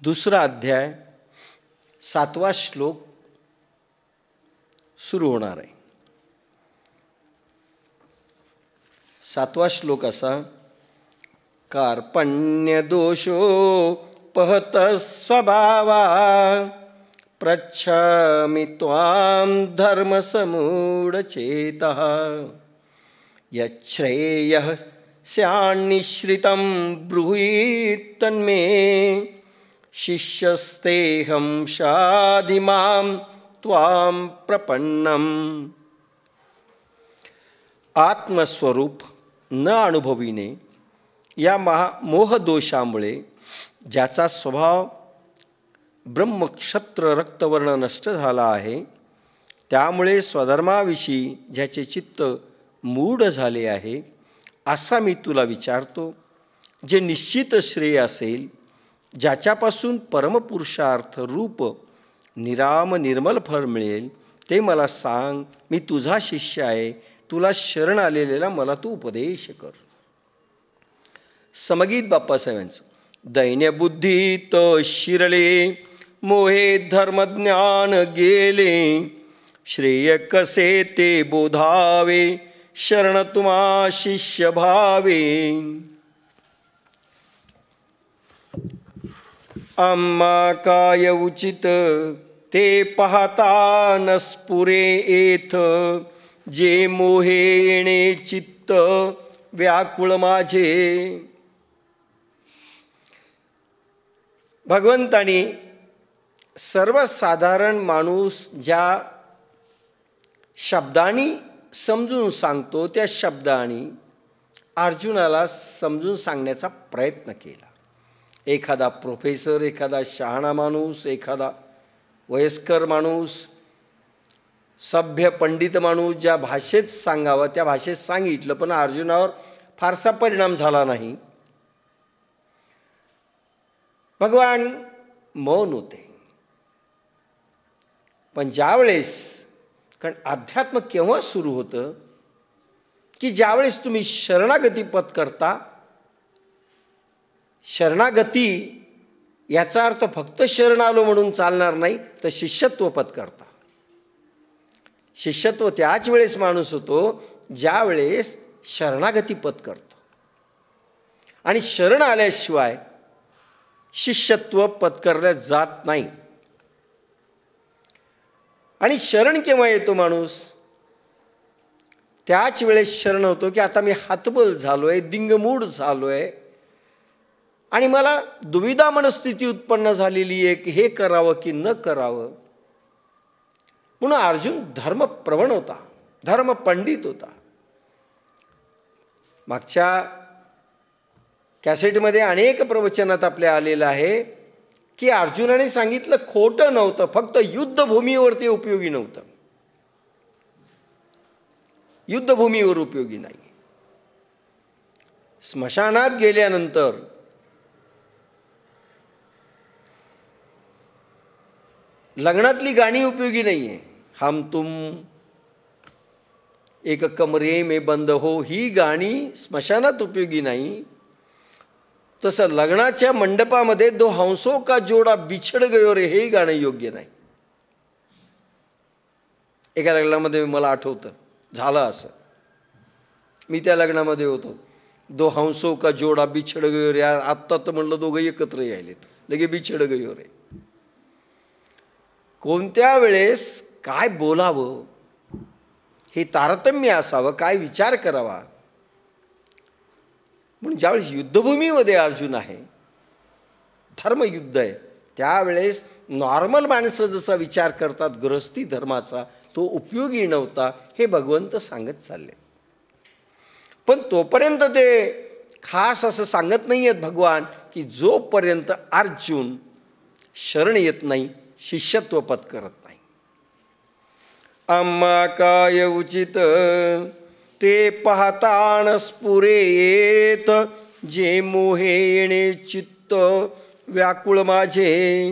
दुसरा अध्याय 7वा श्लोक सुरू होणार आहे. 7वा श्लोक असा: कार्पण्य दोषो पहत स्वभावा प्रच्छामि त्वां धर्म समूढचेतः यच्छ्रेयः स्यान्निश्रितं ब्रूहि तन्मे शिष्यस्तेऽहं शाधि मां त्वां प्रपन्नम्. आत्मस्वरूप न अनुभविणे या मोहदोषामुळे ज्याचा स्वभाव ब्रह्मक्षत्र रक्तवर्ण नष्ट झाला आहे, त्यामुळे स्वधर्माविषयी ज्याचे चित्त मूढ झाले आहे, असा मी तुला विचारतो. जे निश्चित श्रेय असेल, ज्याच्यापासून परमपुरुषार्थ रूप निराम निर्मल फळ मिळेल, ते मला सांग. मी तुझा शिष्य आहे. तुला शरण आलेला मला तू उपदेश कर. समगीत बाप्पासाहेबांचं. दैन्यबुद्धीत शिरले मोहे धर्मज्ञान गेले, श्रेय कसे ते बोधावे शरण तुम्हा शिष्य भावे. आम्हा काय उचित ते पाहता न स्फुरे येथ, जे मोहे येणे चित्त व्याकुळ माझे. भगवंतानी सर्वसाधारण माणूस ज्या शब्दांनी समजून सांगतो, त्या शब्दांनी अर्जुनाला समजून सांगण्याचा प्रयत्न केला. एखादा प्रोफेसर, एखादा शहाणा माणूस, एखादा वयस्कर माणूस, सभ्य पंडित माणूस ज्या भाषेत सांगावं त्या भाषेत सांगितलं, पण अर्जुनावर फारसा परिणाम झाला नाही. भगवान मौन होते. पण ज्यावेळेस, कारण अध्यात्म केव्हा सुरू होतं की ज्यावेळेस तुम्ही शरणागती पत्करता. शरणागती याचा अर्थ फक्त शरण आलो म्हणून चालणार नाही, तर शिष्यत्व पत्करता. शिष्यत्व त्याच वेळेस माणूस होतो ज्यावेळेस शरणागती पत्करतो. आणि शरण आल्याशिवाय शिष्यत्व पत्करल्या जात नाही. आणि शरण केव्हा येतो माणूस? त्याच वेळेस शरण होतो की आता मी हतबल झालोय, दिंगमूढ झालोय आणि मला दुविधा मनस्थिती उत्पन्न झालेली आहे की हे करावं की न करावं. म्हणून अर्जुन धर्मप्रवण होता, धर्मपंडित होता. मागच्या कॅसेटमध्ये अनेक प्रवचनात आपल्या आलेलं आहे की अर्जुनाने सांगितलं खोटं नव्हतं, फक्त युद्धभूमीवर ते उपयोगी नव्हतं. युद्धभूमीवर उपयोगी नाही. स्मशानात गेल्यानंतर लग्नातली गाणी उपयोगी नाही आहे. हम तुम एक कमरे में बंद हो, ही गाणी स्मशानात उपयोगी नाही. तसं लग्नाच्या मंडपामध्ये दो हंसों का जोडा बिछड गयो रे, हे गाणं योग्य नाही. एका लग्नामध्ये मला आठवतं झालं असं. मी त्या लग्नामध्ये होतो. दो हंसों का जोडा बिछड गयो रे. आत्ता तर म्हणलं दोघं एकत्र यायलेत, लगे बिछड गयो रे. कोणत्या वेळेस काय बोलावं हे तारतम्य असावं, काय विचार करावा. म्हणून ज्यावेळेस युद्धभूमीमध्ये अर्जुन आहे, धर्मयुद्ध आहे, त्यावेळेस नॉर्मल माणसं जसा विचार करतात गृहस्थी धर्माचा, तो उपयोगी नव्हता हे भगवंत सांगत चालले. पण तोपर्यंत ते खास असं सांगत नाही आहेत भगवान की जोपर्यंत अर्जुन शरण येत नाही, शिष्यत्व पत्करत नाही. आम्हा काय उचित ते पाहता स्फुरे येत, जे मोहे येणे चित्त व्याकुळ माझे.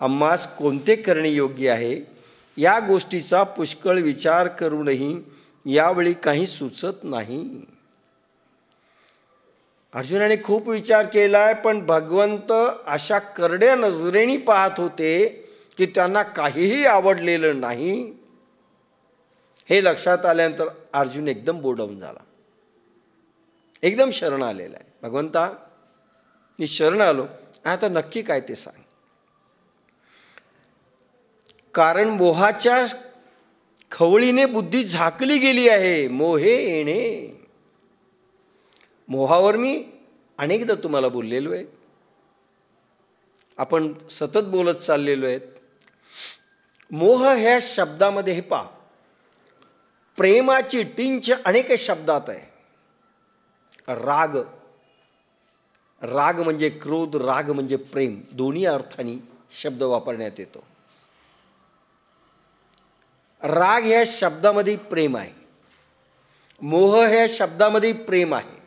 आम्हास कोणते करणे योग्य आहे या गोष्टीचा पुष्कळ विचार करूनही यावेळी काही सुचत नाही. अर्जुनाने खूप विचार केलाय, पण भगवंत अशा करड्या नजरेने पाहत होते की त्यांना काहीही आवडलेलं नाही. हे लक्षात आल्यानंतर अर्जुन एकदम बोडावून झाला, एकदम शरण आलेला आहे. भगवंता, मी शरण आलो, आता नक्की काय ते सांग. कारण मोहाच्या खवळीने बुद्धी झाकली गेली आहे. मोहे येणे, मोहावर मी अनेकदा तुम्हाला बोललेलो आहे, आपण सतत बोलत चाललेलो आहेत. मोह ह्या शब्दामध्ये हे पहा, प्रेमाची टिंच अनेक शब्दात आहे. राग, राग म्हणजे क्रोध, राग म्हणजे प्रेम, दोन्ही अर्थाने शब्द वापरण्यात येतो. राग ह्या शब्दामध्ये प्रेम आहे, मोह ह्या शब्दामध्ये प्रेम आहे,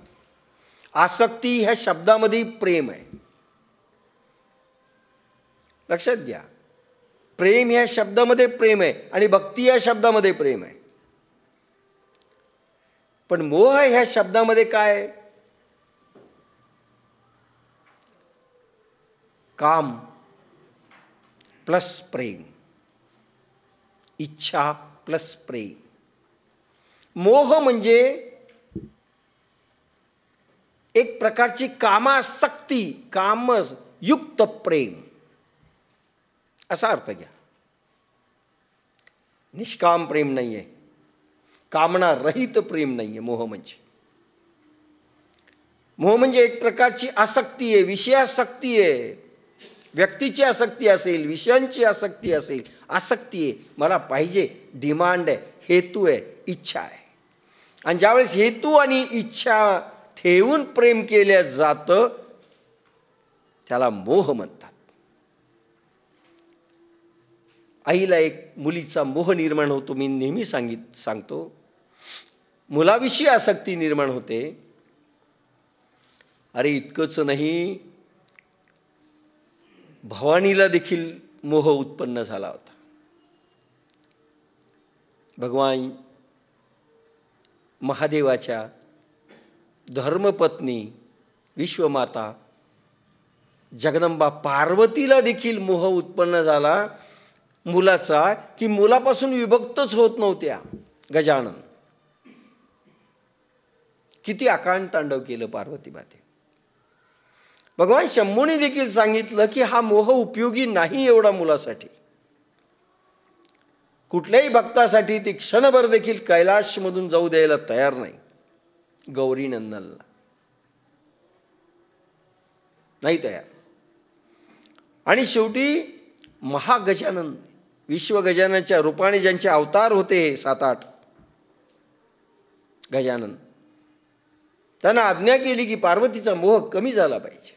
आसक्ती ह्या शब्दामध्ये प्रेम आहे. लक्षात घ्या, प्रेम ह्या शब्दामध्ये प्रेम आहे आणि भक्ती या शब्दामध्ये प्रेम आहे. पण मोह ह्या शब्दामध्ये काय? काम प्लस प्रेम, इच्छा प्लस प्रेम. मोह म्हणजे एक प्रकारची कामासक्ती, कामयुक्त प्रेम असा अर्थ घ्या. निष्काम प्रेम नाही आहे, कामना रहित प्रेम नाही आहे. मोह म्हणजे एक प्रकारची आसक्ती आहे, विषयासक्ती आहे. व्यक्तीची आसक्ती असेल, विषयांची आसक्ती असेल, आसक्ती आहे, मला पाहिजे, डिमांड आहे, हेतू आहे, इच्छा आहे. आणि ज्यावेळेस हेतू आणि इच्छा ठेवून प्रेम केल्या जातं त्याला मोह म्हणतात. आईला एक मुलीचा मोह निर्माण होतो. मी नेहमी सांगतो, मुलाविषयी आसक्ती निर्माण होते. अरे इतकंच नाही, भवानीला देखील मोह उत्पन्न झाला होता. भगवान महादेवाच्या धर्मपत्नी विश्वमाता जगदंबा पार्वतीला देखील मोह उत्पन्न झाला मुलाचा, की मुलापासून विभक्तच होत नव्हत्या. गजानन किती आकांड तांडव केलं पार्वती माते. भगवान शंभूने देखील सांगितलं की हा मोह उपयोगी नाही एवढा मुलासाठी. कुठल्याही भक्तासाठी ती क्षणभर देखील कैलाशमधून जाऊ द्यायला तयार नाही. गौरी नंदनला नाही तयार. आणि शेवटी महागजानन, विश्वगजाननाच्या रूपाने ज्यांचे अवतार होते 7-8 गजानन, त्यांना आज्ञा केली की पार्वतीचा मोह कमी झाला पाहिजे.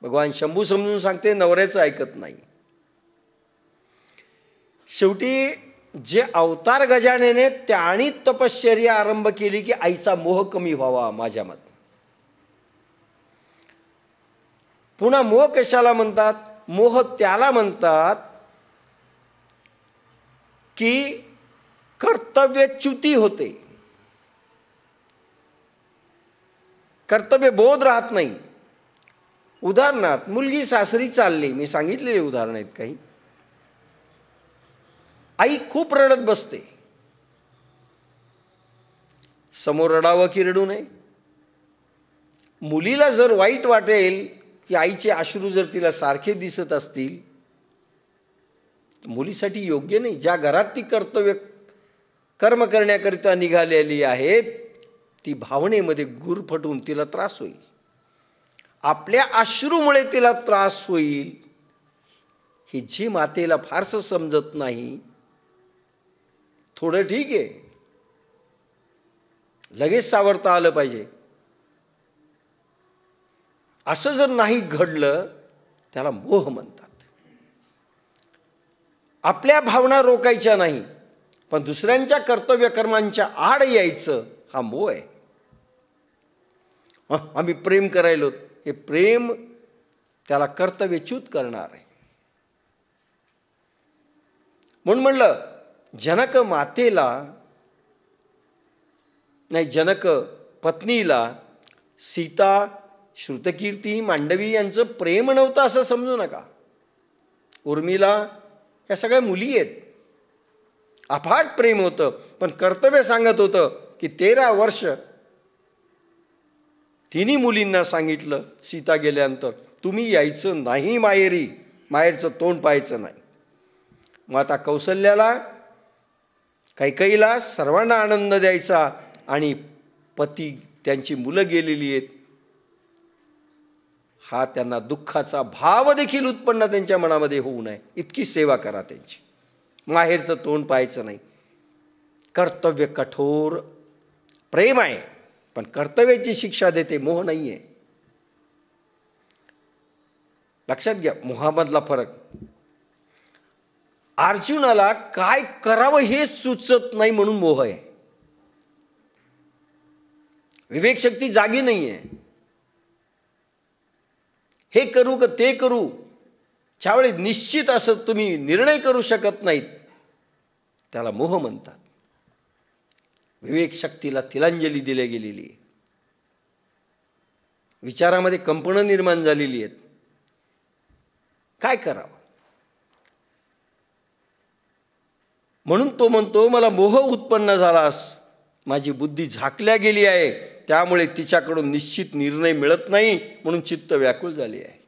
भगवान शंभू समजून सांगते, नवऱ्याचं ऐकत नाही. शेवटी जे अवतार गजानने त्यांनी तपश्चर्या आरंभ केली की आईचा मोह कमी व्हावा माझ्या मत. पुन्हा मोह कशाला म्हणतात? मोह त्याला म्हणतात की कर्तव्यच्युती होते, कर्तव्य बोध राहत नाही. उदाहरणार्थ, मुलगी सासरी चालली, मी सांगितलेले उदाहरण आहेत काही. आई खूप रडत बसते, समोर रडावं की रडू नये. मुलीला जर वाईट वाटेल की आईचे अश्रू जर तिला सारखे दिसत असतील, मुलीसाठी योग्य नाही. ज्या घरात ती कर्तव्य कर्म करण्याकरिता निघालेली आहेत, ती भावनेमध्ये गुरफटून तिला त्रास होईल, आपल्या अश्रूमुळे तिला त्रास होईल, हे जे मातेला फारसं समजत नाही. थोडं ठीक आहे, लगेच सावरता आलं पाहिजे, असं जर नाही घडलं त्याला मोह म्हणतात. आपल्या भावना रोकायच्या नाही, पण दुसऱ्यांच्या कर्तव्य कर्मांच्या आड यायचं, हा मोह आहे. आम्ही प्रेम करायलो, हे प्रेम त्याला कर्तव्यच्युत करणार आहे. म्हणून म्हणलं, जनक मातेला नाही, जनक पत्नीला सीता, श्रुतकीर्ती, मांडवी यांचं प्रेम नव्हतं असं समजू नका. उर्मिला या सगळ्या मुली आहेत. अफाट प्रेम होतं, पण कर्तव्य सांगत होतं की 13 वर्ष तिन्ही मुलींना सांगितलं सीता गेल्यानंतर, तुम्ही यायचं नाही माहेरी, माहेरचं तोंड पाहायचं नाही. माता कौसल्याला, कैकेयीला सर्वांना आनंद द्यायचा आणि पती त्यांची मुलं गेलेली आहेत हा त्यांना दुःखाचा भाव देखील उत्पन्न त्यांच्या मनामध्ये होऊ नये इतकी सेवा करा त्यांची. माहेरचं तोंड पाहायचं नाही. कर्तव्य कठोर, प्रेम आहे, पण कर्तव्याची शिक्षा देते, मोह नाही आहे. लक्षात घ्या मोहामधला फरक. अर्जुनाला काय करावं हे सुचत नाही म्हणून मोह आहे. विवेकशक्ती जागी नाही आहे. हे करू का ते करू, ज्यावेळी निश्चित असं तुम्ही निर्णय करू शकत नाहीत त्याला मोह म्हणतात. विवेकशक्तीला तिलांजली दिली गेलेली आहे. विचारामध्ये कंपनं निर्माण झालेली आहेत. काय करावं म्हणून तो म्हणतो, मला मोह उत्पन्न झालास, माझी बुद्धी झाकल्या गेली आहे, त्यामुळे तिच्याकडून निश्चित निर्णय मिळत नाही, म्हणून चित्त व्याकुळ झाले आहे.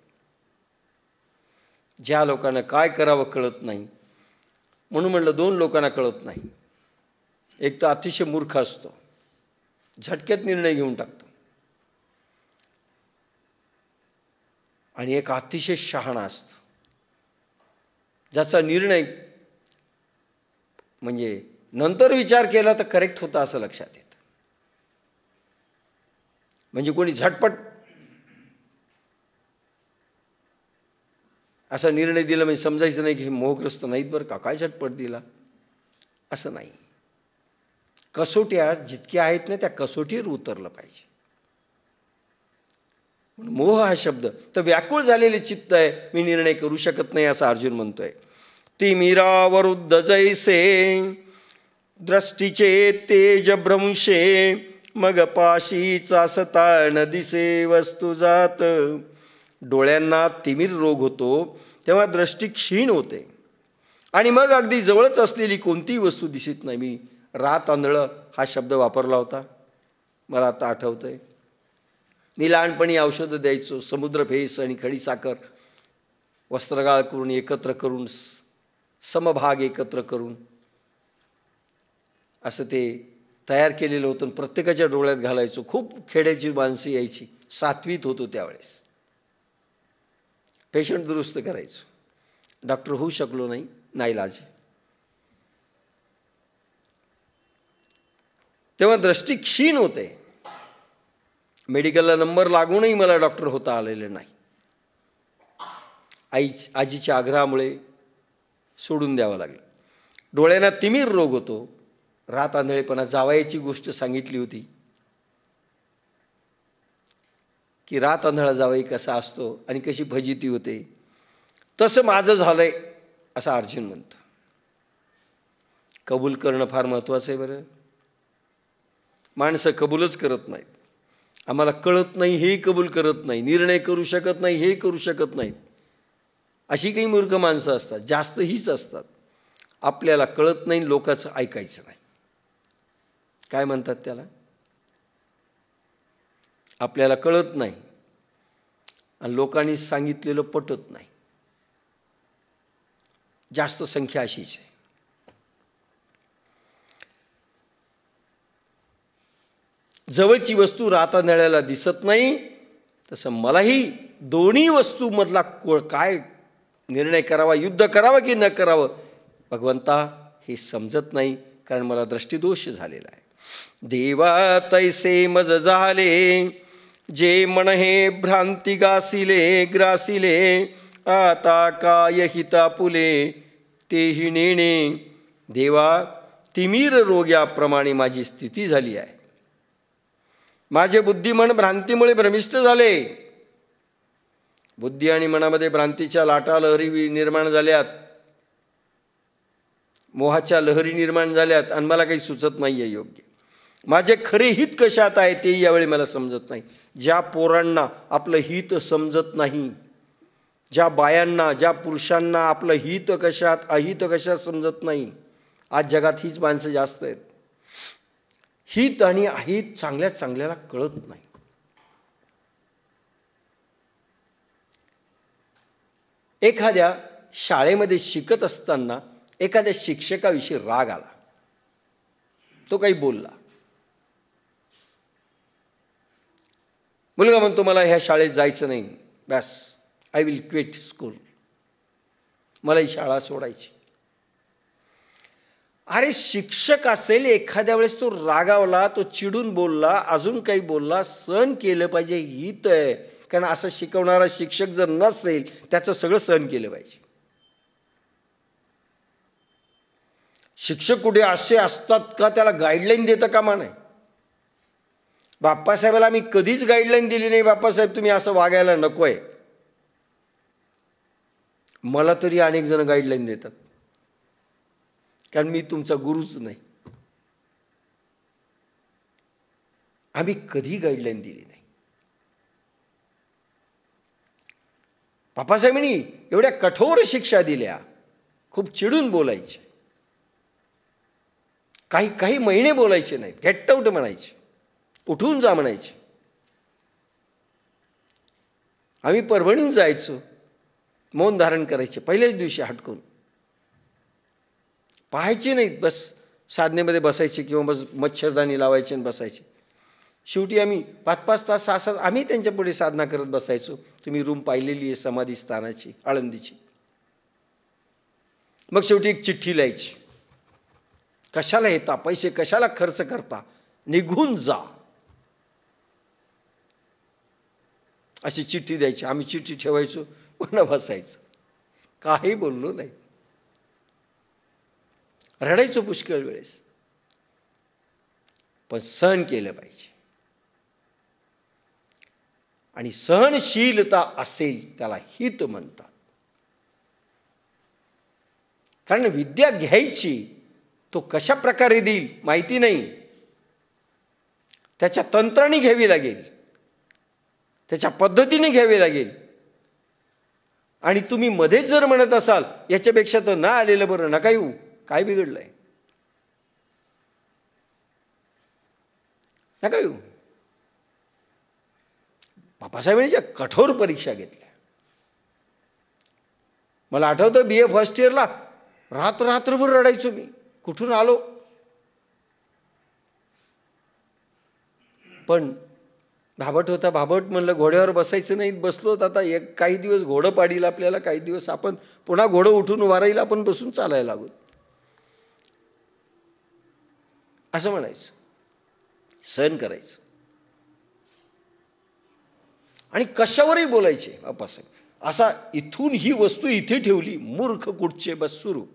ज्या लोकांना काय करावं कळत नाही, म्हणून म्हणलं 2 लोकांना कळत नाही. एक तर अतिशय मूर्ख असतो, झटक्यात निर्णय घेऊन टाकतो, आणि एक अतिशय शहाणा असतो, ज्याचा निर्णय म्हणजे नंतर विचार केला तर करेक्ट होता असं लक्षात येतं. म्हणजे कोणी झटपट असा निर्णय दिला म्हणजे समजायचं नाही की मोहग्रस्त नाहीत बरं का, काय झटपट दिला असं नाही. कसोट्या जितक्या आहेत ना त्या कसोटीवर उतरलं पाहिजे. मोह हा शब्द तर व्याकुळ झालेले चित्त आहे, मी निर्णय करू शकत नाही असं अर्जुन म्हणतोय. तिमिरावरुद्ध जैसे दृष्टीचे तेज भ्रंशे, मग पाशीचा सताण दिसे वस्तू जात. डोळ्यांना तिमिर रोग होतो तेव्हा दृष्टी क्षीण होते आणि मग अगदी जवळच असलेली कोणतीही वस्तू दिसत नाही. मी रात आंधळं हा शब्द वापरला होता, मला आता आठवतंय. मी लहानपणी औषधं द्यायचो, समुद्रफेस आणि खडीसाखर वस्त्रगाळ करून एकत्र करून, समभाग एकत्र करून असं ते तयार केलेलं होतं. प्रत्येकाच्या डोळ्यात घालायचो. खूप खेड्याची माणसं यायची, 7वीत होतो त्यावेळेस. पेशंट दुरुस्त करायचो. डॉक्टर होऊ शकलो नाही, नाईलाज. तेव्हा दृष्टी क्षीण होते. मेडिकलला नंबर लागूनही मला डॉक्टर होता आलेलं नाही. आजीच्या आग्रहामुळे सोडून द्यावं लागलं. डोळ्यांना तिमिर रोग होतो, रात आंधळेपणा. जावयाची गोष्ट सांगितली होती की रात आंधळा जावई कसा असतो आणि कशी फजिती होते, तसं माझं झालंय असं अर्जुन म्हणतो. कबूल करणं फार महत्त्वाचं आहे बरं. माणसं कबूलच करत नाहीत. आम्हाला कळत नाही हे कबूल करत नाही, निर्णय करू शकत नाही हे करू शकत नाहीत. अशी काही मूर्ख माणसं असतात, जास्त हीच असतात. आपल्याला कळत नाही, लोकांचं ऐकायचं नाही. काय म्हणतात त्याला? आपल्याला कळत नाही आणि लोकांनी सांगितलेलं पटत नाही. जास्त संख्या अशीच आहे. जवळची वस्तू रात आंधळ्याला दिसत नाही, तसं मलाही दोन्ही वस्तूमधला काय निर्णय करावा, युद्ध करावं की न करावं भगवंता हे समजत नाही, कारण मला दृष्टिदोष झालेला आहे. देवा तैसे मज झाले, जे मन हे भ्रांती ग्रासिले, आता काय हिता पुले तेही नेणे. देवा तिमिर रोग्याप्रमाणे माझी स्थिती झाली आहे. माझे बुद्धिमन भ्रांतीमुळे भ्रमिष्ट झाले. बुद्धी आणि मनामध्ये भ्रांतीच्या लाटा लहरी निर्माण झाल्यात, मोहाच्या लहरी निर्माण झाल्यात आणि मला काही सुचत नाही आहे योग्य. माझे खरे हित कशात आहे ते यावेळी मला समजत नाही. ज्या पोरांना आपलं हित समजत नाही, ज्या बायांना, ज्या पुरुषांना आपलं हित कशात अहित कशात समजत नाही, आज जगात हीच माणसं जास्त आहेत. हित आणि अहित चांगल्यात चांगल्याला कळत नाही. एखाद्या शाळेमध्ये शिकत असताना एखाद्या शिक्षकाविषयी राग आला, तो काही बोलला. मुलगा म्हणतो मला ह्या शाळेत जायचं नाही, बस आय विल क्विट स्कूल, मला ही शाळा सोडायची. अरे शिक्षक असेल, एखाद्या वेळेस तो रागावला, तो चिडून बोलला, अजून काही बोलला, सहन केलं पाहिजे, हित आहे. कारण असं शिकवणारा शिक्षक जर नसेल त्याचं सगळं सहन केलं पाहिजे. शिक्षक कुठे असे असतात का त्याला गाईडलाईन देतं कामा नाही. बाप्पासाहेबाला मी कधीच गाईडलाईन दिली नाही, बाप्पासाहेब तुम्ही असं वागायला नकोय. मला तरी अनेक जण गाईडलाईन देतात, कारण मी तुमचा गुरुच नाही. आम्ही कधी गाईडलाईन दिली नाही. बाप्पासाहेबांनी एवढ्या कठोर शिक्षा दिल्या, खूप चिडून बोलायचे, काही काही महिने बोलायचे नाहीत, गेट आउट म्हणायचे, उठून जा म्हणायचे. आम्ही परभणीहून जायचो, मौन धारण करायचे पहिल्याच दिवशी हटकून, पाहायचे नाहीत, बस साधनेमध्ये बसायचे किंवा बस मच्छरदाणी लावायचे आणि बसायचे. शेवटी आम्ही 5-5 तास 6-6 आम्ही त्यांच्या पुढे साधना करत बसायचो. तुम्ही रूम पाहिलेली आहे समाधी स्थानाची, आळंदीची. मग शेवटी एक चिठ्ठी लिहायची, कशाला येता, पैसे कशाला खर्च करता, निघून जा, अशी चिठ्ठी द्यायची. आम्ही चिठ्ठी ठेवायचो, पुन्हा बसायचं, काही बोललो नाही. रडायचो पुष्कळ वेळेस, पण सहन केलं पाहिजे. आणि सहनशीलता असेल त्याला हित म्हणतात. कारण विद्या घ्यायची, तो कशा प्रकारे देईल माहिती नाही, त्याच्या तंत्राने घ्यावी लागेल, त्याच्या पद्धतीने घ्यावी लागेल. आणि तुम्ही मध्येच जर म्हणत असाल याच्यापेक्षा तर ना आलेलं बरं, नका येऊ, काय बिघडलंय, नका येऊ. बाप्पासाहेबांनी ज्या कठोर परीक्षा घेतल्या, मला आठवतं BA फर्स्ट इयरला रात्रभर रडायचो मी, कुठून आलो. पण भाबट होता, भाबट म्हणलं घोड्यावर बसायचं नाही, बसलो. आता काही दिवस घोडं पाडील आपल्याला, काही दिवस आपण पुन्हा घोडं उठून वारायला आपण बसून चालायला लागू, असं म्हणायचं. सहन करायचं. आणि कशावरही बोलायचे बाप्पासाहेब. असा इथून ही वस्तू इथे ठेवली, मूर्ख कुठचे, बस सुरू.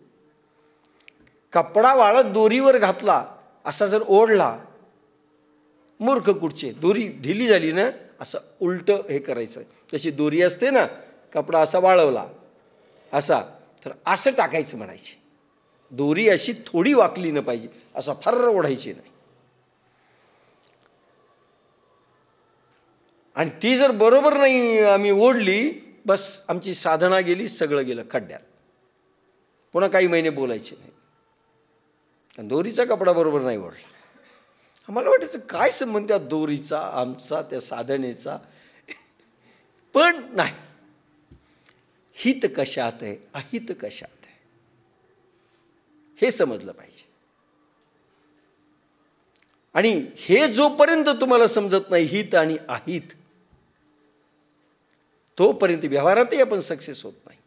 कपडा वाळत दोरीवर घातला, असा जर ओढला, मूर्ख कुठचे, दोरी ढिली झाली ना, असं उलट हे करायचं. तशी दोरी असते ना, कपडा असा वाळवला असा, तर असं टाकायचं म्हणायचे. दोरी अशी थोडी वाकली न पाहिजे, असा फर्र ओढायची नाही. आणि ती जर बरोबर नाही आम्ही ओढली, बस आमची साधना गेली, सगळं गेलं खड्ड्यात. पुन्हा काही महिने बोलायचे नाही, कारण दोरीचा कपडा बरोबर नाही ओढला. आम्हाला वाटायचं काय संबंध त्या दोरीचा आमचा, त्या साधनेचा. पण नाही, हित कशात आहे अहित कशात आहे हे समजलं पाहिजे. आणि हे जोपर्यंत तुम्हाला समजत नाही हित आणि अहित, तोपर्यंत व्यवहारातही आपण सक्सेस होत नाही.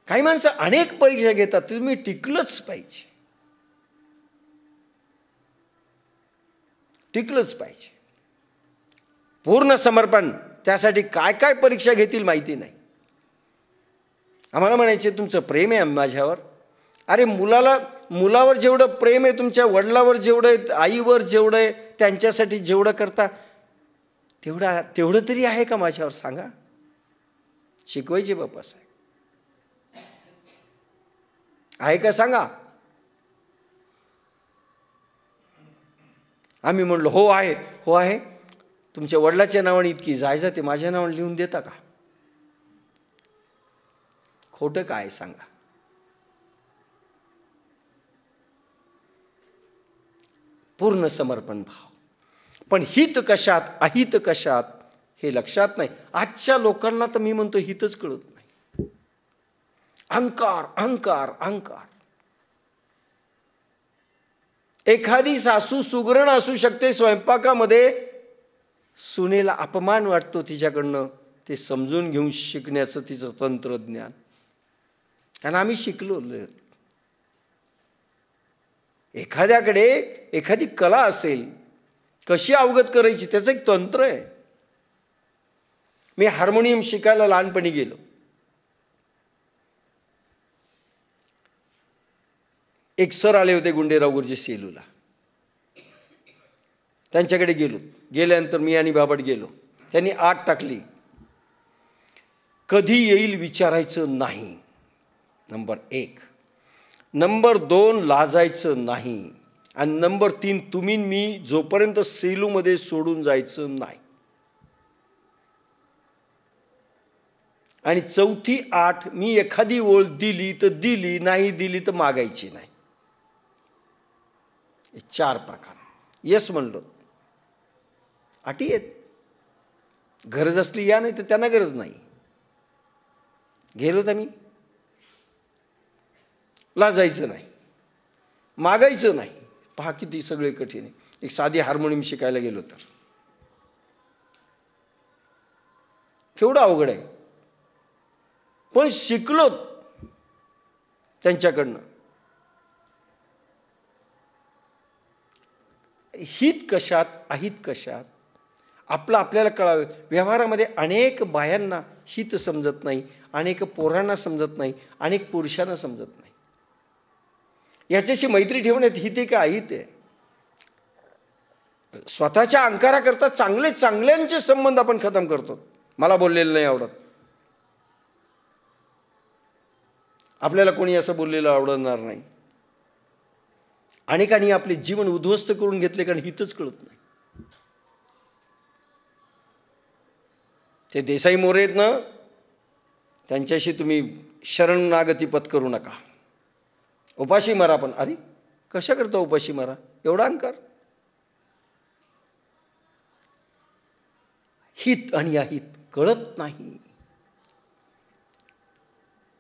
काही माणसं अनेक परीक्षा घेतात, तुम्ही टिकलंच पाहिजे, टिकलंच पाहिजे. पूर्ण समर्पण. त्यासाठी काय काय परीक्षा घेतील माहिती नाही. आम्हाला म्हणायचे तुमचं प्रेम आहे माझ्यावर. अरे मुलावर जेवढं प्रेम आहे, तुमच्या वडिलावर जेवढं आहे, आईवर जेवढं आहे, त्यांच्यासाठी जेवढं करता तेवढं तरी आहे का माझ्यावर सांगा. शिकवायचे बाप्पासाहेब, आहे का सांगा. आम्ही म्हणलो हो आहे, हो आहे. तुमच्या वडिलाच्या नावाने इतकी जायजा ते माझ्या नावाने लिहून देता का? खोटं काय सांगा. पूर्ण समर्पण भाव. पण हित कशात, अहित कशात हे लक्षात नाही. आजच्या लोकांना तर मी म्हणतो हितच कळत नाही. अहंकार अहंकार अहंकार. एखादी सासू सुगरण असू शकते, स्वयंपाकामध्ये सुनेला अपमान वाटतो तिच्याकडनं, ते समजून घेऊन शिकण्याचं तिचं तंत्रज्ञान. कारण आम्ही शिकलो. एखाद्याकडे एखादी कला असेल, कशी अवगत करायची त्याचं एक तंत्र आहे. मी हार्मोनियम शिकायला लहानपणी गेलो. एक सर आले होते गुंडेराव गुरुजी सेलूला. त्यांच्याकडे गेलो. गेल्यानंतर मी आणि बाबड गेलो. त्यांनी आत टाकली. कधी येईल विचारायचं नाही, नंबर 1. नंबर 2, लाजायचं नाही. आणि नंबर 3, तुम्ही मी जोपर्यंत सेलूमध्ये सोडून जायचं नाही. आणि चौथी 8, मी एखादी ओळ दिली तर दिली, नाही दिली तर मागायची नाही. 4 प्रकार. येस म्हणलो. अटी आहेत. गरज असली या, नाही तर त्यांना गरज नाही. गेलो तर मी लाजायचं नाही, मागायचं नाही. पहा किती सगळे कठीण आहे. एक साधी हार्मोनियम शिकायला गेलो तर केवढं अवघड आहे. पण शिकलो त्यांच्याकडनं. हित कशात, अहित कशात आपलं आपल्याला कळावे. व्यवहारामध्ये अनेक बायांना हित समजत नाही, अनेक पोरांना समजत नाही, अनेक पुरुषांना समजत नाही. याच्याशी मैत्री ठेवण्यात हित आहे का अहित आहे? स्वतःच्या अहंकाराकरता चांगल्यांचे संबंध आपण खतम करतो. मला बोललेलं नाही आवडत, आपल्याला कोणी असं बोललेलं आवडणार नाही. अनेकांनी आपले जीवन उद्ध्वस्त करून घेतले कारण हितच कळत नाही. ते देसाई मोरे आहेत ना, त्यांच्याशी तुम्ही शरणागती पत्करू नका. उपाशी मारा. पण अरे कशा करता उपाशी मारा? एवढा अहंकार. हित आणि अहित कळत नाही.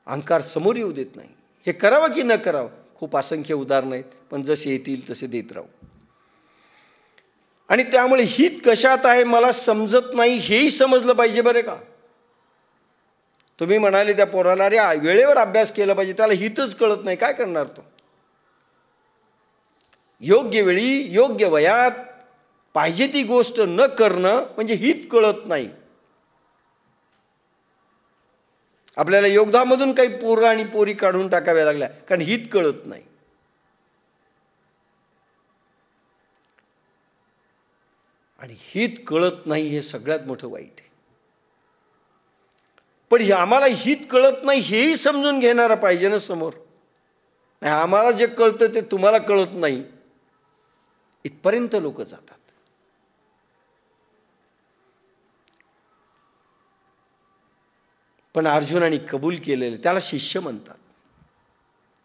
अहंकार समोर येऊ देत नाही. हे करावं की न करावं, खूप असंख्य उदाहरणं आहेत, पण जसे येतील तसे देत राहू. आणि त्यामुळे हित कशात आहे मला समजत नाही हेही समजलं पाहिजे बरे का. तुम्ही म्हणाले त्या पोराला अरे वेळेवर अभ्यास केला पाहिजे, त्याला हितच कळत नाही, काय करणार तो? योग्य वेळी योग्य वयात पाहिजे ती गोष्ट न करणं म्हणजे हित कळत नाही. आपल्याला योगदामधून काही पोरं आणि पोरी काढून टाकाव्या लागल्या कारण हित कळत नाही. आणि हित कळत नाही हे सगळ्यात मोठं वाईट आहे. पण हे आम्हाला हित कळत नाही हेही समजून घेणारा पाहिजे ना समोर. नाही आम्हाला जे कळतं ते तुम्हाला कळत नाही, इथपर्यंत लोक जातात. पण अर्जुनाने कबूल केलेले त्याला शिष्य म्हणतात.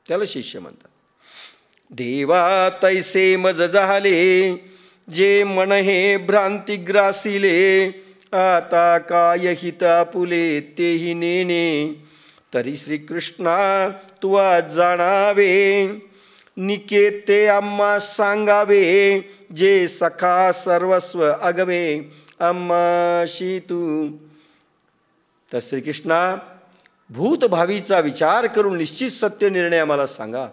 त्याला शिष्य म्हणतात. देवा तैसे मज झाले, जे मन हे भ्रांती ग्रासिले, आता काय हित आपुले तेही नेणे, तरी श्रीकृष्णा तू आज जाणावे, निकेते आम्हा सांगावे, जे सखा सर्वस्व अगवे आम्हाशी तू. तर श्रीकृष्णा भूतभावीचा विचार करून निश्चित सत्य निर्णय आम्हाला सांगा.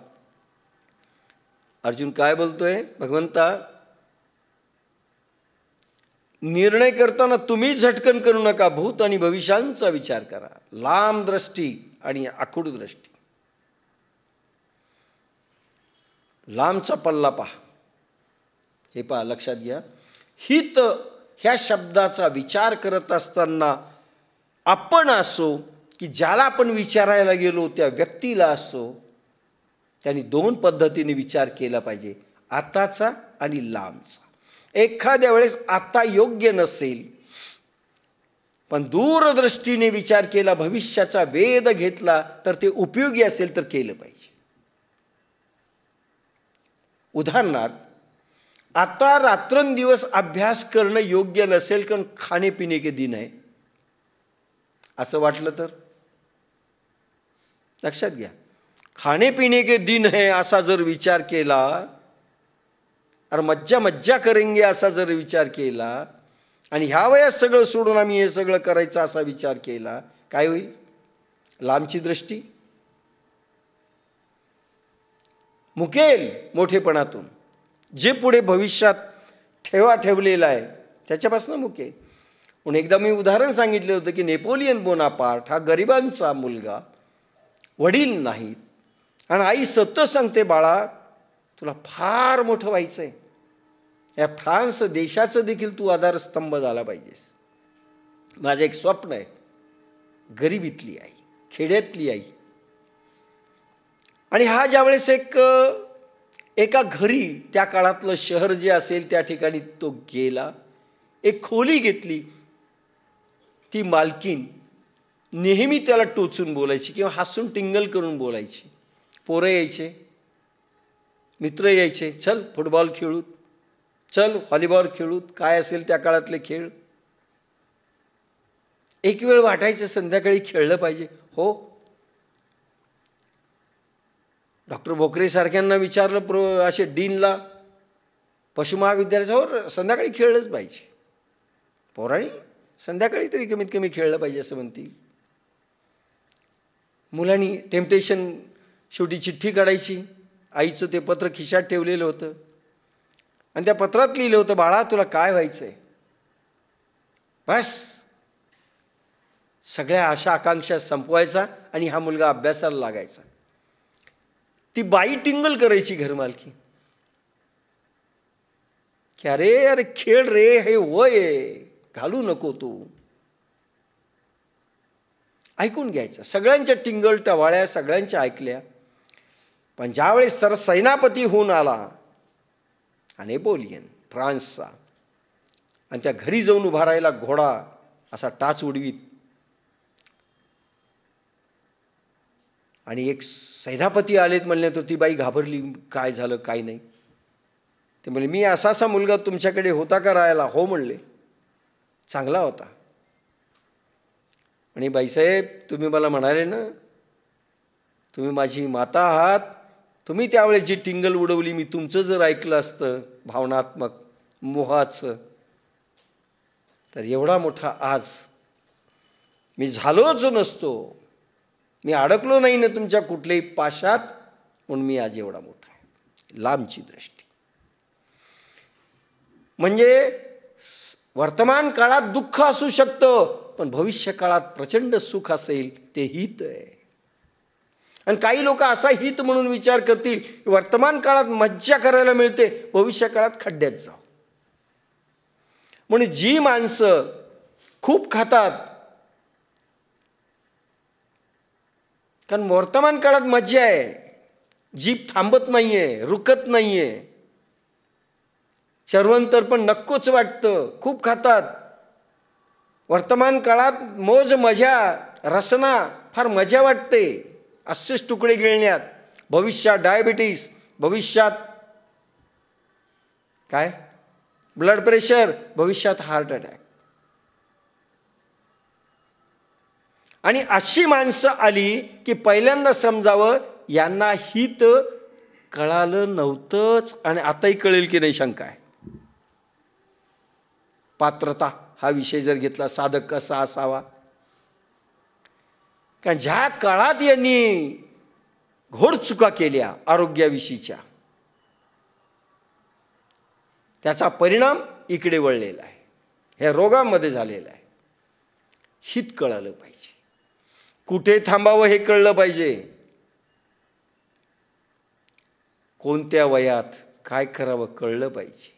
अर्जुन काय बोलतोय? भगवंता निर्णय करताना तुम्ही झटकन करू नका, भूत आणि भविष्यांचा विचार करा. लांब दृष्टी आणि आखूड दृष्टी. लांबचा पल्ला पहा. हे पहा, लक्षात घ्या. हित ह्या शब्दाचा विचार करत असताना आपण असो की ज्याला आपण विचारायला गेलो त्या व्यक्तीला असो, त्यांनी 2 पद्धतीने विचार केला पाहिजे, आताचा आणि लांबचा. एखाद्या वेळेस आता योग्य नसेल, पण दूरदृष्टीने विचार केला, भविष्याचा वेध घेतला तर ते उपयोगी असेल तर केलं पाहिजे. उदाहरणार्थ, आता रात्रंदिवस अभ्यास करणं योग्य नसेल कारण खाणे पिणे के दिन आहे असं वाटलं तर लक्षात घ्या, खाणे पिणे के दिन है असा जर विचार केला, और मज्जा मज्जा करेंगे असा जर विचार केला, आणि ह्या वयात सगळं सोडून आम्ही हे सगळं करायचं असा विचार केला, काय होईल? लांबची दृष्टी मुकेल मोठेपणातून. जे पुढे भविष्यात ठेवलेलं आहे त्याच्यापासून मुकेल. म्हणून एकदा मी उदाहरण सांगितलं होतं की नेपोलियन बोनापार्ट हा गरिबांचा मुलगा, वडील नाहीत, आणि आई सतत सांगते, बाळा तुला फार मोठं व्हायचं आहे, या फ्रान्स देशाचं देखील तू आधारस्तंभ झाला पाहिजेस. माझं एक स्वप्न आहे. गरिबीतली आई, खेड्यातली आई. आणि हा ज्यावेळेस एका घरी, त्या काळातलं शहर जे असेल त्या ठिकाणी तो गेला, एक खोली घेतली. ती मालकीन नेहमी त्याला टोचून बोलायची किंवा हसून टिंगल करून बोलायची. पोरं यायचे, मित्र यायचे, चल फुटबॉल खेळूत, चल व्हॉलीबॉल खेळूत, काय असेल त्या काळातले खेळ. एक वेळ वाटायचं संध्याकाळी खेळलं पाहिजे. हो, डॉक्टर भोकरे सारख्यांना विचारलं, असे डीनला पशु महाविद्यालयावर, संध्याकाळी खेळलंच पाहिजे. पोरांनी संध्याकाळी तरी कमीत कमी खेळलं पाहिजे असं म्हणतील. मुलांनी टेम्पटेशन शेवटी चिठ्ठी काढायची. आईचं ते पत्र खिशात ठेवलेलं होतं आणि त्या पत्रात लिहिलं होतं, बाळा तुला काय व्हायचंय. बस सगळ्या आशा आकांक्षा संपवायचा आणि हा मुलगा अभ्यासाला लागायचा. ती बाई टिंगल करायची घरमालकी की अरे अरे खेळ रे, हे वय आहे, घालू नको तू. ऐकून घ्यायचं. सगळ्यांच्या टिंगल टवाळ्या सगळ्यांच्या ऐकल्या. पण ज्यावेळेस सरसेनापती होऊन आला नेपोलियन फ्रान्सचा, आणि त्या घरी जाऊन उभा राहिला घोडा असा टाच उडवीत, आणि एक सेनापती आलेत म्हणल्यानंतर ती बाई घाबरली, काय झालं काय नाही. ते म्हणले, मी असा मुलगा तुमच्याकडे होता का राहायला? हो म्हणले. चांगला होता. आणि बाईसाहेब तुम्ही मला म्हणाले ना, तुम्ही माझी माता आहात, तुम्ही त्यावेळेस जी टिंगल उडवली, मी तुमचं जर ऐकलं असतं भावनात्मक मोहाचं, तर एवढा मोठा आज मी झालोच नसतो. मी अडकलो नाही ना तुमच्या कुठल्याही पाशात, म्हणून मी आज एवढा मोठा आहे. लांबची दृष्टी म्हणजे वर्तमान काळात दुःख असू शकतं, पण भविष्य काळात प्रचंड सुख असेल, ते हित आहे. आणि काही लोक असा हित म्हणून विचार करतील की वर्तमान काळात मज्जा करायला मिळते, भविष्य काळात खड्ड्यात जाऊ. म्हणून जी माणसं खूप खातात, कारण वर्तमान काळात मज्जा आहे, जीभ थांबत नाहीये, रुकत नाहीये, चरवंतर पण नक्कोच वाटतं, खूप खातात. वर्तमान काळात मोज मजा रसना फार मजा वाटते, असेच तुकडे गिळण्यात. भविष्यात डायबिटीस, भविष्यात काय ब्लड प्रेशर, भविष्यात हार्ट अटॅक. आणि अशी माणसं आली की पहिल्यांदा समजावं, यांना हित कळालं नव्हतंच आणि आताही कळेल की नाही शंका आहे. पात्रता हा विषय जर घेतला, साधक कसा असावा, कारण ज्या काळात यांनी घोर चुका केल्या आरोग्याविषयीच्या, त्याचा परिणाम इकडे वळलेला आहे, ह्या रोगांमध्ये झालेला आहे. हित कळालं पाहिजे, कुठे थांबावं हे कळलं पाहिजे, कोणत्या वयात काय करावं कळलं पाहिजे,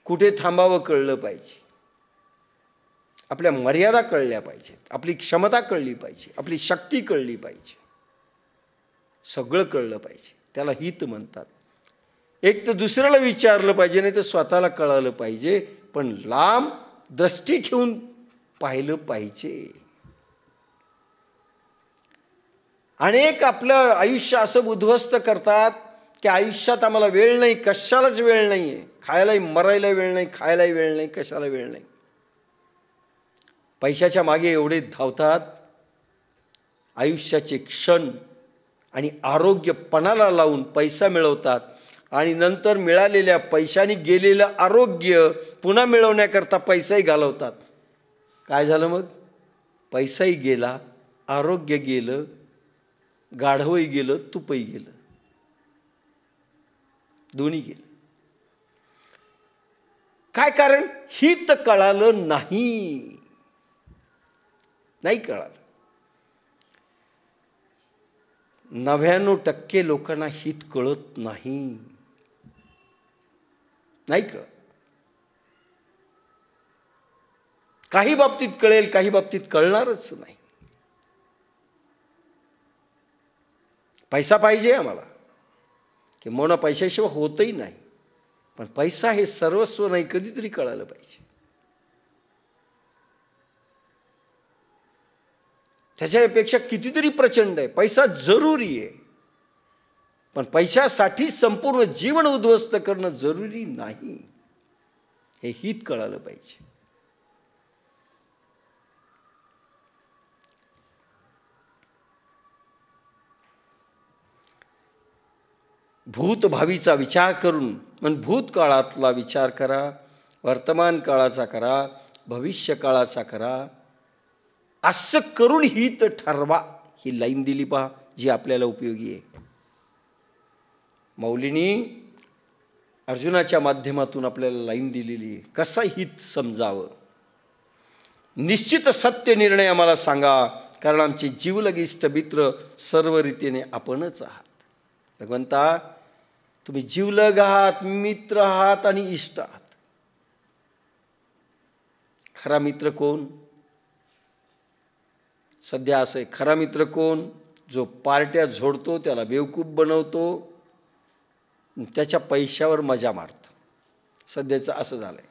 कुठे थांबावं कळलं पाहिजे, आपल्या मर्यादा कळल्या पाहिजेत, आपली क्षमता कळली पाहिजे, आपली शक्ती कळली पाहिजे, सगळं कळलं पाहिजे. त्याला हित म्हणतात. एक तर दुसऱ्याला विचारलं पाहिजे, नाही तर स्वतःला कळालं पाहिजे, पण लांब दृष्टी ठेवून पाहिलं पाहिजे. अनेक आपलं आयुष्य असं उद्ध्वस्त करतात की आयुष्यात आम्हाला वेळ नाही, कशालाच वेळ नाही आहे. खायलाही मरायला वेळ नाही, खायलाही वेळ नाही, कशाला वेळ नाही. पैशाच्या मागे एवढे धावतात, आयुष्याचे क्षण आणि आरोग्य पणाला लावून पैसा मिळवतात आणि नंतर मिळालेल्या पैशाने गेलेलं आरोग्य पुन्हा मिळवण्याकरता पैसाही घालवतात. काय झालं मग? पैसाही गेला, आरोग्य गेलं, गाढवही गेलं, तुपही गेलं, दोन्ही गेलं. काय कारण? हित कळालं नाही, नाही कळालं. 99% लोकांना हित कळत नाही, नाही कळत. काही बाबतीत कळेल, काही बाबतीत कळणारच नाही. पैसा पाहिजे आम्हाला, किंवा पैशाशिवाय होतही नाही, पण पैसा हे सर्वस्व नाही, कधीतरी कळालं पाहिजे. त्याच्यापेक्षा कितीतरी प्रचंड आहे. पैसा जरुरी आहे, पण पैशासाठी संपूर्ण जीवन उद्ध्वस्त करणं जरुरी नाही, हे हित कळालं पाहिजे. भूतभावीचा विचार करून, म्हणजे भूतकाळातला विचार करा, वर्तमान काळाचा करा, भविष्य काळाचा करा, असं करून हित ठरवा. ही लाईन दिली पहा, जी आपल्याला उपयोगी आहे. मौलीनी अर्जुनाच्या माध्यमातून आपल्याला लाईन दिलेली आहे, कसा हित समजावं. निश्चित सत्य निर्णय आम्हाला सांगा, कारण आमचे जीवलग इष्ट मित्र सर्व रीतीने आपणच आहात. भगवंता, तुम्ही जीवलग आहात, मित्र आहात आणि इष्ट आहात. खरा मित्र कोण? सध्या असं आहे, खरा मित्र कोण? जो पार्ट्या झोडतो, त्याला बेवकूफ बनवतो, त्याच्या पैशावर मजा मारतो. सध्याचं असं झालंय.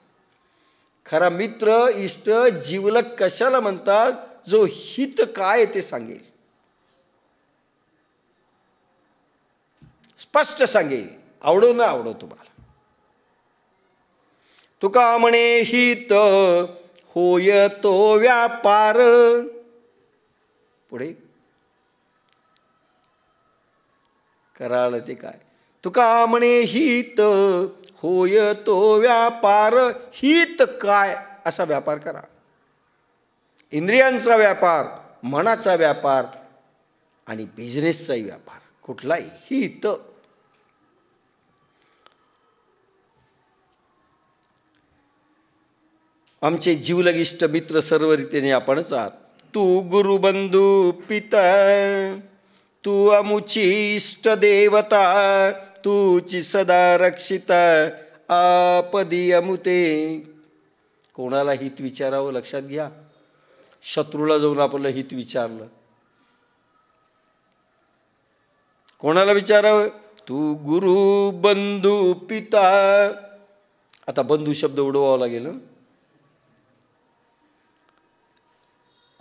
खरा मित्र, इष्ट, जीवलग कशाला म्हणतात? जो हित काय ते सांगेल, स्पष्ट सांगेल, आवडो ना आवडो तुम्हाला. तुका म्हणे हित होय तो व्यापार. पुढे कराळ ते काय? तुका म्हणे हित होय तो व्यापार. हित काय? असा व्यापार करा. इंद्रियांचा व्यापार, मनाचा व्यापार आणि बिझनेसचाही व्यापार. कुठलाही हित. आमचे जीवलगिष्ट मित्र सर्व रीतीने आपणच आहात. तू गुरुबंधू पिता, तू अमुची इष्ट देवता, तूची सदा रक्षिता आपदी अमुते. कोणाला हित विचारावं लक्षात घ्या. शत्रूला जाऊन आपलं हित विचारलं, कोणाला विचारावं? तू गुरु बंधू पिता. आता बंधू शब्द उडवावा लागेल.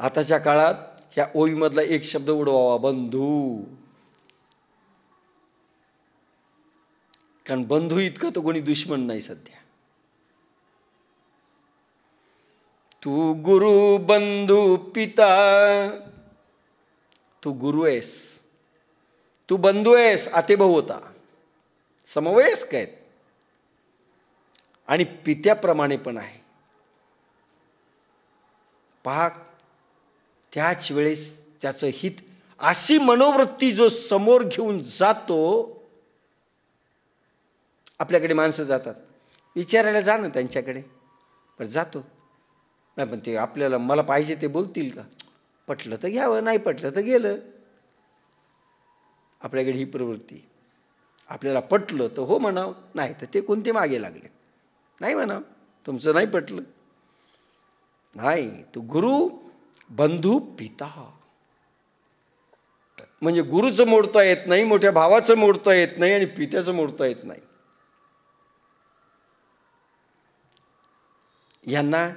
आताच्या काळात ह्या ओळीमधला एक शब्द उडवावा, बंधू. कारण बंधू इतकं तर कोणी दुश्मन नाही सध्या. तू गुरु बंधू पिता. तू गुरु आहेस, तू बंधू आहेस, आतेभाऊ होता, समवयस्क आहेत आणि पित्याप्रमाणे पण आहे. पहा, त्याच वेळेस त्याचं हित, अशी मनोवृत्ती जो समोर घेऊन जातो. आपल्याकडे माणसं जातात, विचारायला जा ना त्यांच्याकडे, पण जातो नाही, पण ते आपल्याला मला पाहिजे ते बोलतील का? पटलं तर घ्यावं, नाही पटलं तर गेलं. आपल्याकडे ही प्रवृत्ती. आपल्याला पटलं तर हो म्हणावं, नाही तर ते कोणते मागे लागले, नाही म्हणावं, तुमचं नाही पटलं. नाही, तो गुरु बंधू पिता. म्हणजे गुरुचं मोडता येत नाही, मोठ्या भावाचं मोडता येत नाही आणि पित्याचं मोडता येत नाही. यांना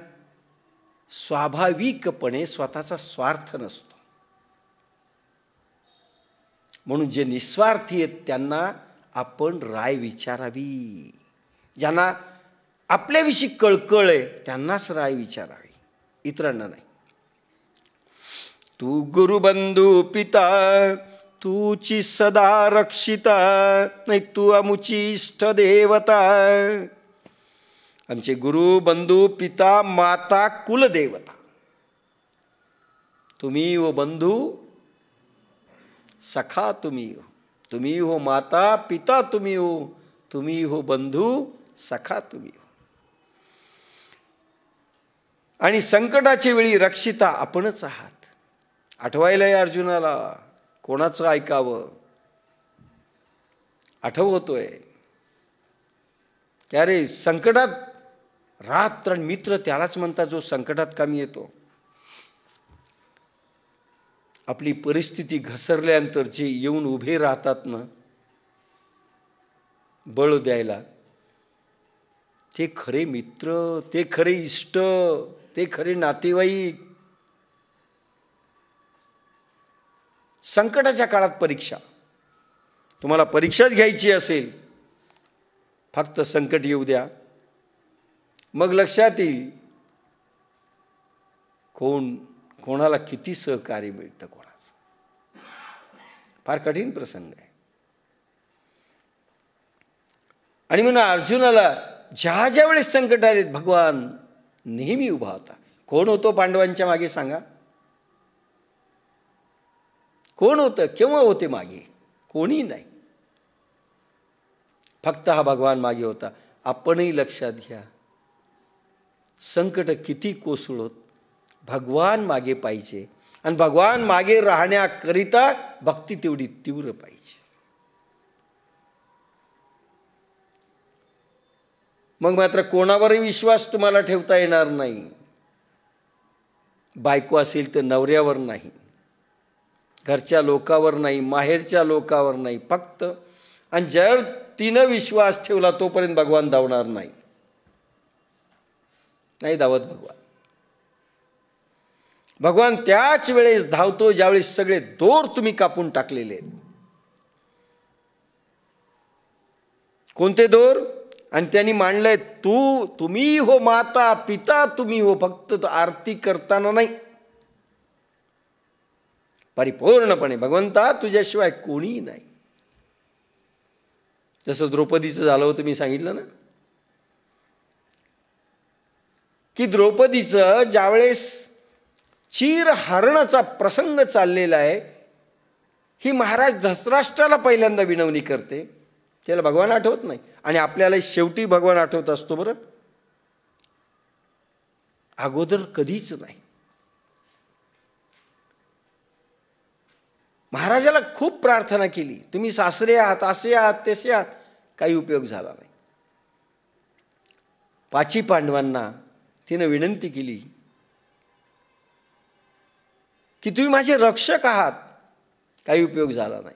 स्वाभाविकपणे स्वतःचा स्वार्थ नसतो. म्हणून जे निस्वार्थी आहेत त्यांना आपण राय विचारावी. ज्यांना आपल्याविषयी कळकळ आहे त्यांनाच राय विचारावी, इतरांना नाही. तू गुरुबंधू पिता तूची सदा रक्षिता, नाही तू अमुची इष्ट देवता. आमचे गुरु बंधू पिता माता कुलदेवता तुम्ही हो. बंधू सखा तुम्ही हो. तुम्ही हो माता पिता तुम्ही हो. तुम्ही हो बंधू सखा तुम्ही हो. आणि संकटाच्या वेळी रक्षिता आपणच आहात. आठवायलाय अर्जुनाला, कोणाचं ऐकावं आठवतोय. की अरे संकटात रात्र आणि मित्र त्यालाच म्हणतात जो संकटात कामी येतो. आपली परिस्थिती घसरल्यानंतर जे येऊन उभे राहतात ना बळ द्यायला, ते खरे मित्र, ते खरे इष्ट, ते खरे नातेवाईक. संकटाच्या काळात परीक्षा, तुम्हाला परीक्षाच घ्यायची असेल, फक्त संकट येऊ द्या, मग लक्षात येईल कोणाला किती सहकार्य मिळतं, कोणाचं. फार कठीण प्रसंग आहे. आणि म्हणून अर्जुनाला ज्या ज्या वेळेस संकट आलेत भगवान नेहमी उभा होता. कोण होतो पांडवांच्या मागे सांगा? कोण होतं? केव्हा होते मागे? कोणी नाही, फक्त हा भगवान मागे होता. आपणही लक्षात घ्या, संकट किती कोसळोत, भगवान मागे पाहिजे. आणि भगवान मागे राहण्याकरिता भक्ती तेवढी तीव्र पाहिजे. मग मात्र कोणावरही विश्वास तुम्हाला ठेवता येणार नाही. बायको असेल तर नवऱ्यावर नाही, घरच्या लोकावर नाही, माहेरच्या लोकावर नाही, फक्त. आणि जर तिनं विश्वास ठेवला तोपर्यंत भगवान धावणार नाही. नाही धावत भगवान. भगवान त्याच वेळेस धावतो ज्यावेळेस सगळे दोर तुम्ही कापून टाकलेले आहेत. कोणते दोर? आणि त्यांनी मांडलंय तुम्ही हो माता पिता तुम्ही हो. फक्त आरती करताना नाही, परिपूर्णपणे भगवंता तुझ्याशिवाय कोणी नाही. जसं द्रौपदीचं झालं होतं, मी सांगितलं ना की द्रौपदीचं ज्यावेळेस चीरहरणाचा प्रसंग चाललेला आहे, ही महाराज धृतराष्ट्राला पहिल्यांदा विनवणी करते. त्याला भगवान आठवत नाही. आणि आपल्याला शेवटी भगवान आठवत असतो बरं, अगोदर कधीच नाही. महाराजाला खूप प्रार्थना केली, तुम्ही सासरे आहात, असे आहात, तसे आहात, काही उपयोग झाला नाही. 5 पांडवांना तिनं विनंती केली की तुम्ही माझे रक्षक आहात, काही उपयोग झाला नाही.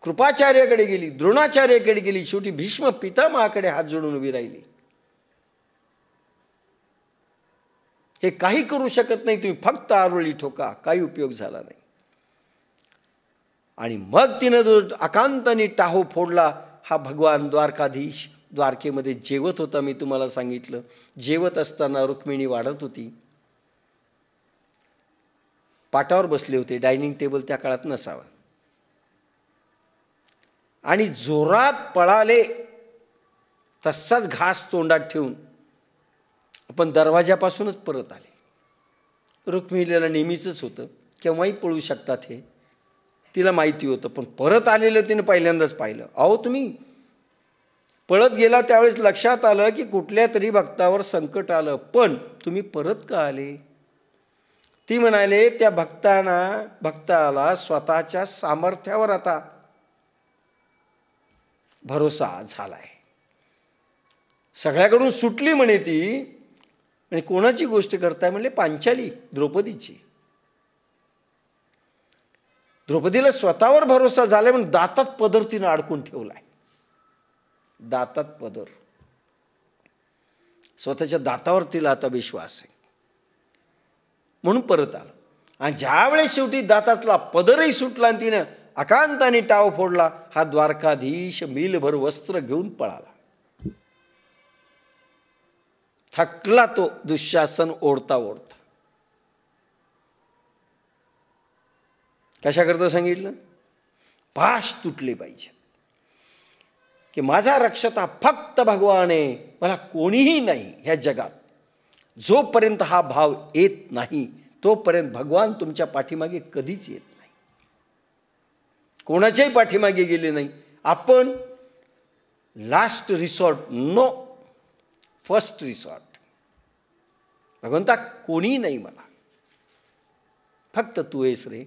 कृपाचार्याकडे गेली, द्रोणाचार्याकडे गेली, शेवटी भीष्म पितामहाकडे हात जोडून उभी राहिली. हे काही करू शकत नाही, तुम्ही फक्त आरोळी ठोका, काही उपयोग झाला नाही. आणि मग तिनं जो आकांताने टाहो फोडला, हा भगवान द्वारकाधीश द्वारकेमध्ये जेवत होता. मी तुम्हाला सांगितलं, जेवत असताना रुक्मिणी वाढत होती, पाटावर बसले होते. डायनिंग टेबल त्या काळात नसावा. आणि जोरात पळाले, तसाच घास तोंडात ठेवून आपण दरवाजापासूनच परत आले. रुक्मिणीला नेहमीच होतं, केव्हाही पळू शकतात हे तिला माहिती होतं, पण परत आलेलं तिने पहिल्यांदाच पाहिलं. अहो तुम्ही पळत गेला त्यावेळेस लक्षात आलं की कुठल्या तरी भक्तावर संकट आलं, पण तुम्ही परत का आले? ती म्हणाले त्या भक्ताला स्वतःच्या सामर्थ्यावर आता भरोसा झालाय. सगळ्याकडून सुटली म्हणे ती. आणि कोणाची गोष्ट करताय म्हणले? पांचाली, द्रौपदीची. द्रौपदीला स्वतःवर भरोसा झालाय म्हणून दातात पदर तिनं अडकून ठेवलाय. दातात पदर. स्वतःच्या दातावर तिला आता विश्वास आहे, म्हणून परत आलो. आणि ज्यावेळेस शेवटी दातातला पदरही सुटला आणि तिनं अकांताने टाव फोडला, हा द्वारकाधीश मीलभर वस्त्र घेऊन पळाला. थकला तो दुःशासन ओढता ओढता. कशाकरता सांगितलं? पाश तुटले पाहिजे, की माझा रक्षता फक्त भगवान आहे, मला कोणीही नाही ह्या जगात. जोपर्यंत हा भाव येत नाही तोपर्यंत भगवान तुमच्या पाठीमागे कधीच येत नाही. कोणाच्याही पाठीमागे गेले नाही. आपण last resort, no first resort. भगवंता कोणी नाही मला, फक्त तू आहेस रे,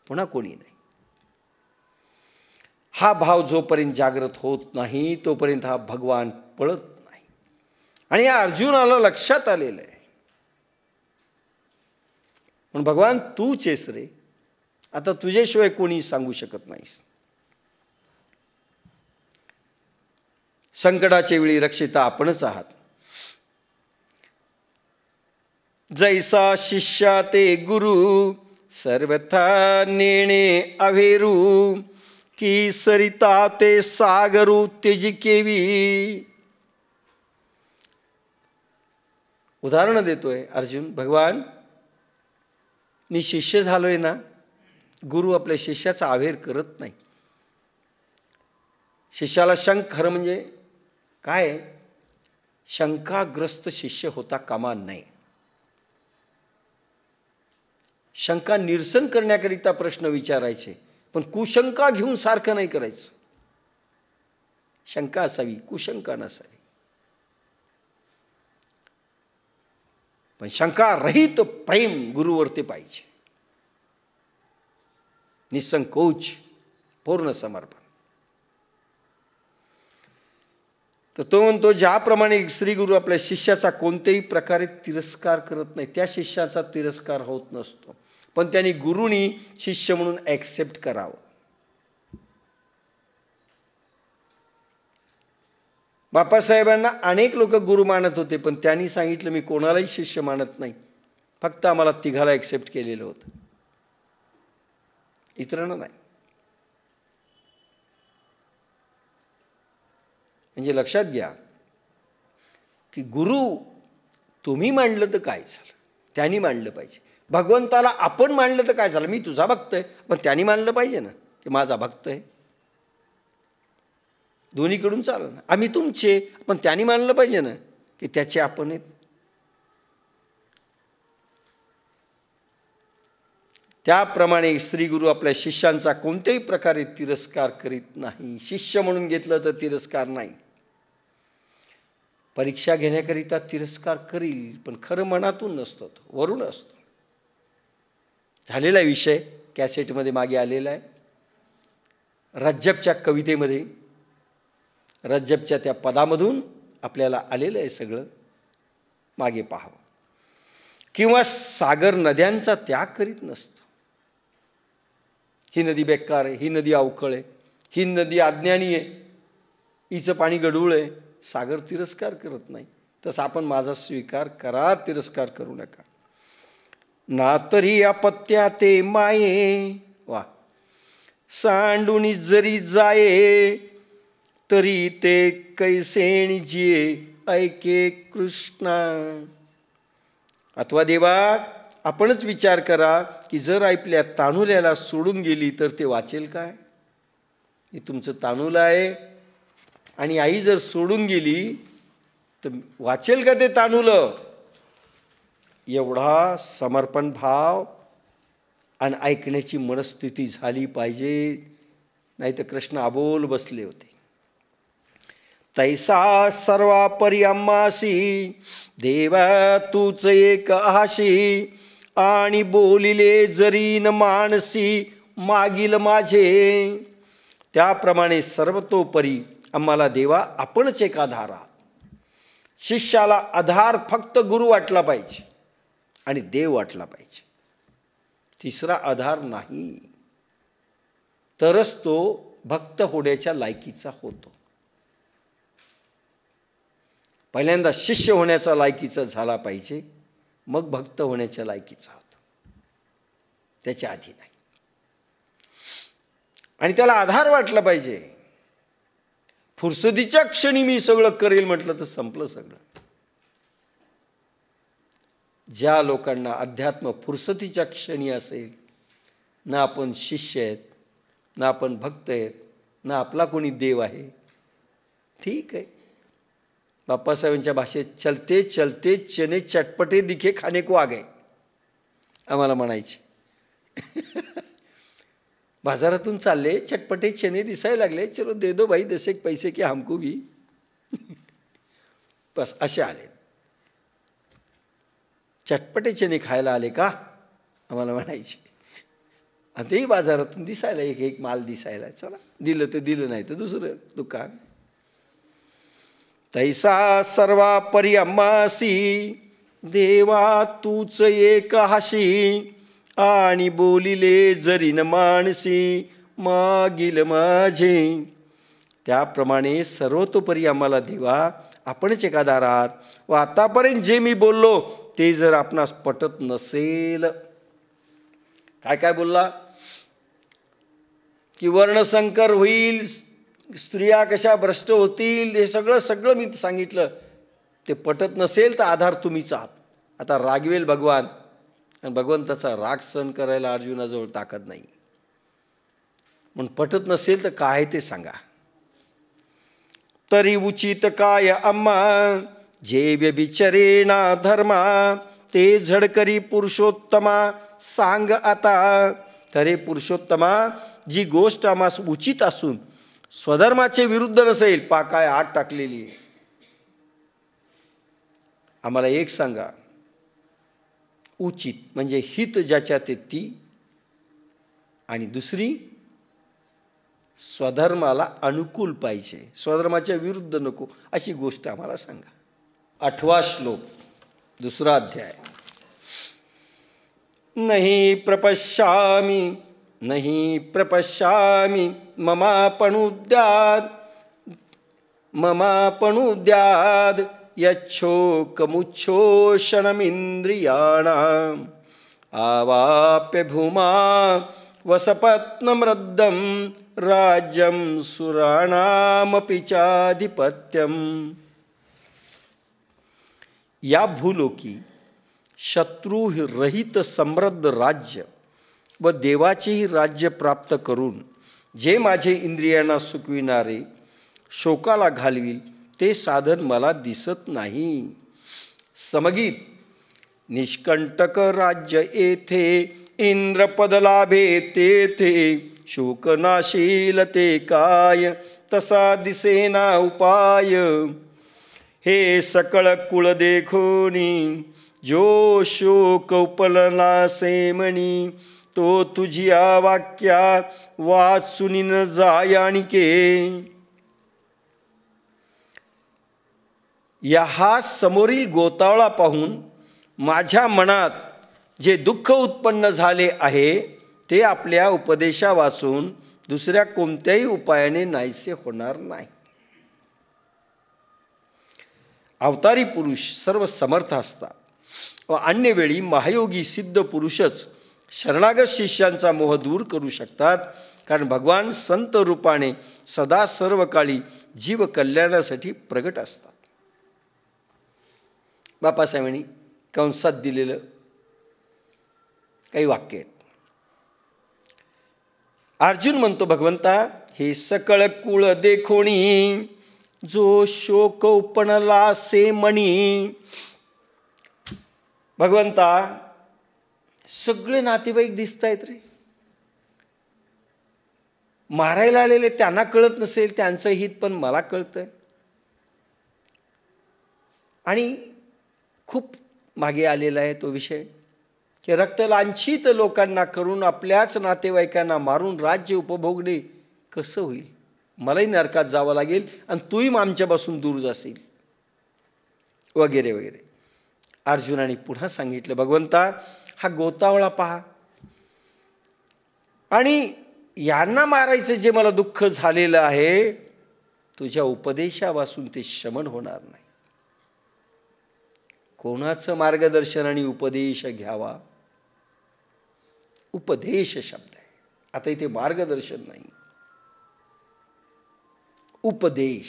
पुन्हा कोणी नाही. हा भाव जोपर्यंत जागृत होत नाही तोपर्यंत हा भगवान पळत नाही. आणि या अर्जुनाला लक्षात आलेलं आहे, म्हणून भगवान तूच आहेस रे, आता तुझ्याशिवाय कोणी सांगू शकत नाहीस. संकटाच्या वेळी रक्षिता आपणच आहात. जैसा शिष्या ते गुरु, सर्वथा नेणे अभेरू, की सरिता ते सागरू तेजी केवी. उदाहरण देतोय अर्जुन. भगवान, मी शिष्य झालोय ना, गुरु आपल्या शिष्याचा आवेर करत नाही. शिष्याला खरं म्हणजे काय, शंकाग्रस्त शिष्य होता कामा नये. शंका निरसन करण्याकरिता प्रश्न विचारायचे, पण कुशंका घेऊन सारखं नाही करायचं. शंका असावी, कुशंका नसावी. पण शंका रहित प्रेम गुरुवरती पाहिजे. निसंकोच पूर्ण समर्पण. तर तो म्हणतो, ज्याप्रमाणे श्री गुरु आपल्या शिष्याचा कोणत्याही प्रकारे तिरस्कार करत नाही, त्या शिष्याचा तिरस्कार होत नसतो, पण त्यांनी गुरुनी शिष्य म्हणून ॲक्सेप्ट करावं. बाप्पासाहेबांना अनेक लोक गुरु मानत होते, पण त्यांनी सांगितलं मी कोणालाही शिष्य मानत नाही, फक्त आम्हाला तिघाला ॲक्सेप्ट केलेलं होतं, इतरांना नाही. म्हणजे लक्षात घ्या की गुरु तुम्ही मांडलं तर काय झालं, त्यांनी मांडलं पाहिजे. भगवंताला आपण मांडलं तर काय झालं, मी तुझा भक्त आहे, पण त्यांनी मानलं पाहिजे ना की माझा भक्त आहे. दोन्हीकडून चाललं ना. आम्ही तुमचे, पण त्यांनी मानलं पाहिजे ना की त्याचे आपण आहेत. त्याप्रमाणे श्री गुरु आपल्या शिष्यांचा कोणत्याही प्रकारे तिरस्कार करीत नाही. शिष्य म्हणून घेतलं तर तिरस्कार नाही. परीक्षा घेण्याकरिता तिरस्कार करील, पण खरं मनातून नसतं, वरून असतो. झालेला विषय कॅसेटमध्ये मागे आलेला आहे. रज्जबच्या कवितेमध्ये, रज्जबच्या त्या पदामधून आपल्याला आलेलं आहे सगळं, मागे पाहावं. किंवा सागर नद्यांचा त्याग करीत नसतो. ही नदी बेकार आहे, ही नदी अवकळ आहे, ही नदी अज्ञानी आहे, हिचं पाणी गढूळ आहे. सागर तिरस्कार करत नाही. तसं आपण माझा स्वीकार करा, तिरस्कार करू नका. ना तरी अपत्या ते माये, वा सांडूनी जरी जाये, तरी ते कैसेणी जिये ऐके कृष्णा. अथवा देवा, आपणच विचार करा की जर आपल्या तानुल्याला सोडून गेली तर ते वाचेल काय? हे तुमचं तानुलं आहे आणि आई जर सोडून गेली तर वाचेल का ते तानुलं? एवढा समर्पण भाव आणि ऐकण्याची मनस्थिती झाली पाहिजे, नाही तर कृष्ण अबोल बसले होते. तैसा सर्वापरी अम्मासी, देवा तूच एक आशी, आणि बोलिले जरी न मानसी मागील माझे. त्याप्रमाणे सर्वतोपरी आम्हाला देवा आपणच एक आधार आहात. शिष्याला आधार फक्त गुरु वाटला पाहिजे आणि देव वाटला पाहिजे, तिसरा आधार नाही. तरच तो भक्त होण्याच्या लायकीचा होतो. पहिल्यांदा शिष्य होण्याचा लायकीचा झाला पाहिजे, मग भक्त होण्याच्या लायकीचा होतो, त्याच्या आधी नाही. आणि त्याला आधार वाटला पाहिजे. फुरसतीच्या क्षणी मी सगळं करेल म्हटलं तर संपलं सगळं. ज्या लोकांना अध्यात्म फुरसतीच्या क्षणी असेल, ना आपण शिष्य आहेत, ना आपण भक्त आहेत, ना आपला कोणी देव आहे, ठीक आहे. बाप्पासाहेबांच्या भाषेत चलते चलते चने चटपटे दिखे खाने को आ गए आम्हाला म्हणायचे. बाजारातून चालले, चटपटे चने दिसायला लागले, चलो दे दो भाई 10 एक पैसे की हमको भी. बस असे आले. चटपटे चने खायला आले का आम्हाला म्हणायचे. आणि तेही बाजारातून दिसायला, एक एक माल दिसायला, चला दिलं तर दिलं, नाही तर दुसरं दुकान. तैसा सर्वा परी अम्मासी देवा तूच एक हाशी, आणि बोलिले जरी न मानसी मागील माझे. त्याप्रमाणे सर्वतोपरी आम्हाला देवा आपणच एकाधार आहात. व आतापर्यंत जे मी बोललो ते जर आपणास पटत नसेल, काय काय बोलला की वर्णसंकर होईल, स्त्रिया कशा भ्रष्ट होतील, हे सगळं मी सांगितलं, ते पटत नसेल तर आधार तुम्हीच आहात. आता रागवेल भगवान, आणि भगवंताचा राग सहन करायला अर्जुनाजवळ ताकद नाही. म्हणून पटत नसेल तर काय ते सांगा. तरी उचित काय अम्मा जे व्यभिचरे ना धर्मा, ते झडकरी पुरुषोत्तमा सांग आता. तरे पुरुषोत्तमा, जी गोष्ट आम्हास उचित असून स्वधर्माचे विरुद्ध नसेल, पाकाय आत टाकलेली आहे, आम्हाला एक सांगा. उचित म्हणजे हित ज्याच्यात ती, आणि दुसरी स्वधर्माला अनुकूल पाहिजे, स्वधर्माच्या विरुद्ध नको, अशी गोष्ट आम्हाला सांगा. 8वा श्लोक, 2रा अध्याय. नहीं प्रपश्यामि ममापणुद्याद यच्छोकमुच्छोषणमिन्द्रियाणाम् आवाप्य भूमा वसपत्नमृद्धं राज्यं सुराणामपि चाधिपत्यम्. या भूलोकी शत्रुरहित समृद्ध राज्य व देवाचेही राज्य प्राप्त करून जे माझे इंद्रियांना सुकविणारे, शोकाला घालविल, ते साधन मला दिसत नाही. समगीत निष्कंटक राज्य येथे, इंद्रपद लाभे तेथे, शोकनाशील ते काय, तसा दिसेना उपाय. हे सकळ कुळ देखोनी, जो शोक उपलना सेमणी, तो तुझिया वाक्या वाचुनी न जायानिके. या हा समोरील गोतावळा पाहून माझ्या मनात जे दुःख उत्पन्न झाले आहे, ते आपल्या उपदेशा वाचून दुसऱ्या कोणत्याही उपायाने नाहीसे होणार नाही. अवतारी पुरुष सर्व समर्थ असतात व अन्य वेळी महायोगी सिद्ध पुरुषच शरणागत शिष्यांचा मोह दूर करू शकतात, कारण भगवान संत रूपाने सदा सर्व काळी जीव कल्याणासाठी प्रगट असतात. बाप्पासाहेबांनी कंसात दिलेलं काही वाक्य आहेत. अर्जुन म्हणतो भगवंता, हे सकळ कुळ देखोणी, जो शोक उपणला से मणी. भगवंता, सगळे नातेवाईक दिसत आहेत रे, मारायला आलेले त्यांना कळत नसेल त्यांचं हित, पण मला कळतंय. आणि खूप मागे आलेला आहे तो विषय की रक्तलांछित लोकांना करून आपल्याच नातेवाईकांना मारून राज्य उपभोगणे कसं होईल. मलाही नरकात जावं लागेल आणि तूही आमच्यापासून दूर जाशील, वगैरे वगैरे. अर्जुनाने पुन्हा सांगितलं, भगवंता, हा गोतावळा पहा, आणि यांना मारायचं जे मला दुःख झालेलं आहे, तुझ्या उपदेशापासून ते शमन होणार नाही. कोणाचं मार्गदर्शन आणि उपदेश घ्यावा? उपदेश शब्द आहे. आता इथे मार्गदर्शन नाही, उपदेश.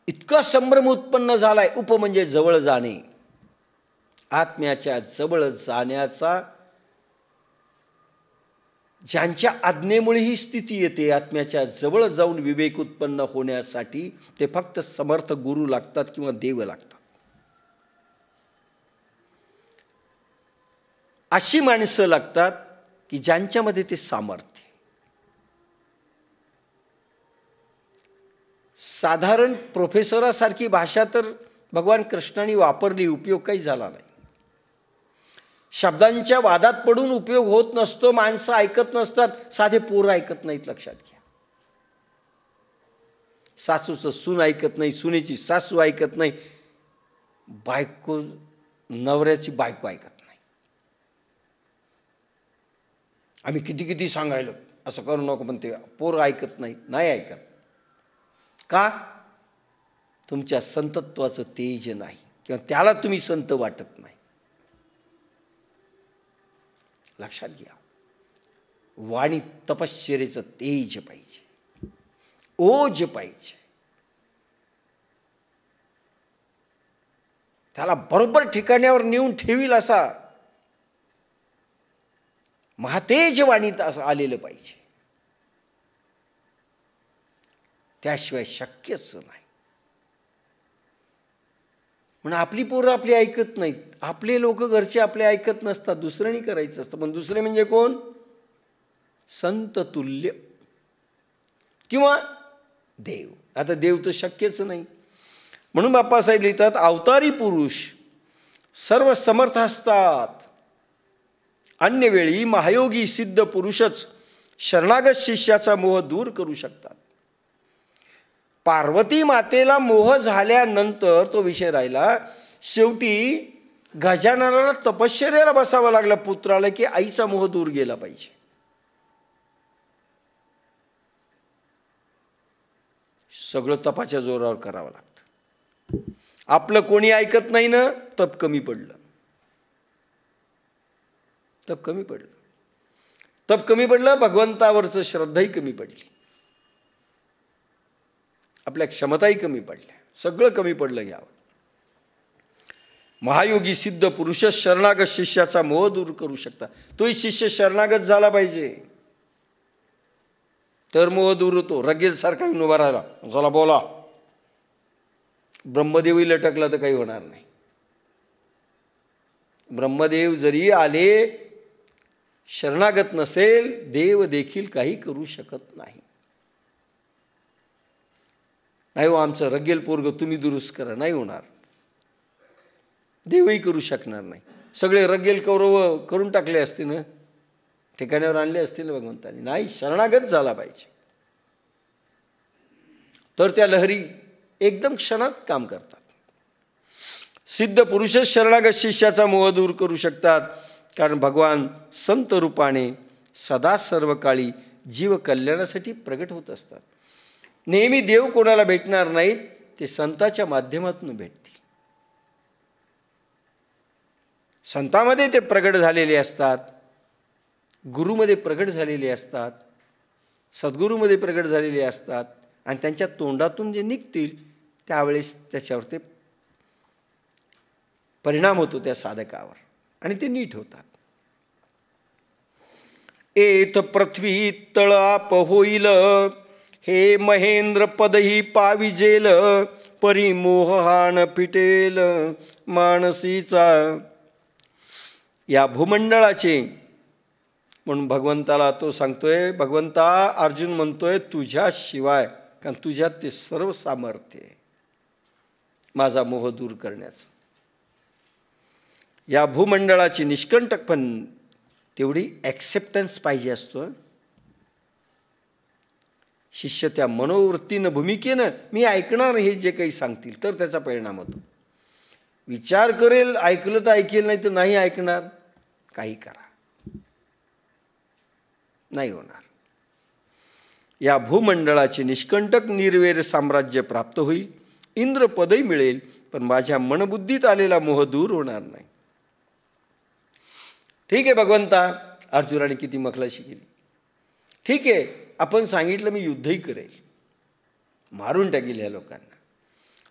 इतका संभ्रम उत्पन्न झालाय. उप म्हणजे जवळ जाणे, आत्म्याच्या जवळ जाण्याचा. ज्यांच्या आज्ञेमुळे ही स्थिती येते, आत्म्याच्या जवळ जाऊन विवेक उत्पन्न होण्यासाठी, ते फक्त समर्थ गुरु लागतात किंवा देव लागतात. अशी माणसं लागतात की ज्यांच्यामध्ये ते सामर्थ्य. साधारण प्रोफेसरासारखी भाषा तर भगवान कृष्णाने वापरली, उपयोग काही झाला नाही. शब्दांच्या वादात पडून उपयोग होत नसतो. माणसं ऐकत नसतात, साधे पोरं ऐकत नाहीत. लक्षात घ्या. सासूचं सून ऐकत नाही, सुनेची सासू ऐकत नाही, बायको नवऱ्याची बायको ऐकत नाही. आम्ही किती किती सांगायलो असं करू नको, पण ते पोरं ऐकत नाही. नाही ऐकत. का? तुमच्या संतत्वाचं तेज नाही, किंवा त्याला तुम्ही संत वाटत नाही. लक्षात घ्या. वाणी तपश्चर्येचं तेज पाहिजे, ओज पाहिजे. त्याला बरोबर ठिकाण्यावर नेऊन ठेवील असा महातेज वाणीत असं आलेलं पाहिजे. त्याशिवाय शक्यच नाही. म्हणून आपली पोरं आपली ऐकत नाहीत. आपले लोक घरचे आपले ऐकत नसतात, दुसऱ्यानी करायचं असतं. पण दुसरे म्हणजे कोण? संत तुल्य किंवा देव. आता देव तर शक्यच नाही. म्हणून बाप्पासाहेब लिहितात, अवतारी पुरुष सर्व समर्थ असतात. अन्य वेळी महायोगी सिद्ध पुरुषच शरणागत शिष्याचा मोह दूर करू शकतात. पार्वती मातेला मोह झाल्यानंतर तो विषय राहिला. शेवटी गजाननाला तपश्चर्याला बसावं लागलं पुत्राला, की आईचा मोह दूर गेला पाहिजे. सगळं तपाच्या जोरावर करावं लागतं. आपलं कोणी ऐकत नाही ना, तप कमी पडलं. तप कमी पडलं. तप कमी पडलं, भगवंतावरचं श्रद्धाही कमी पडली, आपल्या क्षमताही कमी पडल्या, सगळं कमी पडलं. घ्यावं. महायोगी सिद्ध पुरुष शरणागत शिष्याचा मोह दूर करू शकतात. तोही शिष्य शरणागत झाला पाहिजे, तर मोह दूर होतो. रगेल सारखा येऊन उभा राहिला, चला बोला, ब्रह्मदेवही लटकला तर काही होणार नाही. ब्रह्मदेव जरी आले, शरणागत नसेल, देव देखील काही करू शकत नाही. नाही हो, आमचं रगेल पोरग तुम्ही दुरुस्त करा, नाही होणार. देवही करू शकणार नाही. सगळे रगेल कौरव करून टाकले असते ना, ठिकाण्यावर आणले असतील भगवंतानी. नाही, शरणागत झाला पाहिजे, तर त्या लहरी एकदम क्षणात काम करतात. सिद्ध पुरुषच शरणागत शिष्याचा मोह दूर करू शकतात, कारण भगवान संत रूपाने सदा सर्व काळी जीव कल्याणासाठी प्रगट होत असतात. नेहमी देव कोणाला भेटणार नाहीत, ते संताच्या माध्यमातून भेटतील. संतामध्ये ते प्रगट झालेले असतात, गुरुमध्ये प्रगट झालेले असतात, सद्गुरूमध्ये प्रगट झालेले असतात, आणि त्यांच्या तोंडातून जे निघतील त्यावेळेस त्याच्यावर ते परिणाम होतो त्या साधकावर, आणि ते नीट होतात. एत पृथ्वी तळाप होईल, हे महेंद्र पदही पाविजेल, परिमोहान फिटेल मानसीचा. या भूमंडळाचे, म्हणून भगवंताला तो सांगतोय, भगवंता अर्जुन म्हणतोय तुझ्याशिवाय, कारण तुझ्यात ते सर्व सामर्थ्य आहे माझा मोह दूर करण्याचं. या भूमंडळाची निष्कंटक, पण तेवढी ॲक्सेप्टन्स पाहिजे असतो. शिष्य त्या मनोवृत्तीनं, भूमिकेनं मी ऐकणार हे जे काही सांगतील, तर त्याचा परिणाम होतो. विचार करेल, ऐकलं तर ऐकेल, नाही तर नाही ऐकणार. काही करा, नाही होणार. या भूमंडळाचे निष्कंटक निर्वैर साम्राज्य प्राप्त होईल, इंद्रपदही मिळेल, पण माझ्या मनबुद्धीत आलेला मोह दूर होणार नाही. ठीक आहे भगवंता, अर्जुनाने किती मखलाशी केली. ठीक आहे, आपण सांगितलं मी युद्धही करेल, मारून टाकील ह्या लोकांना,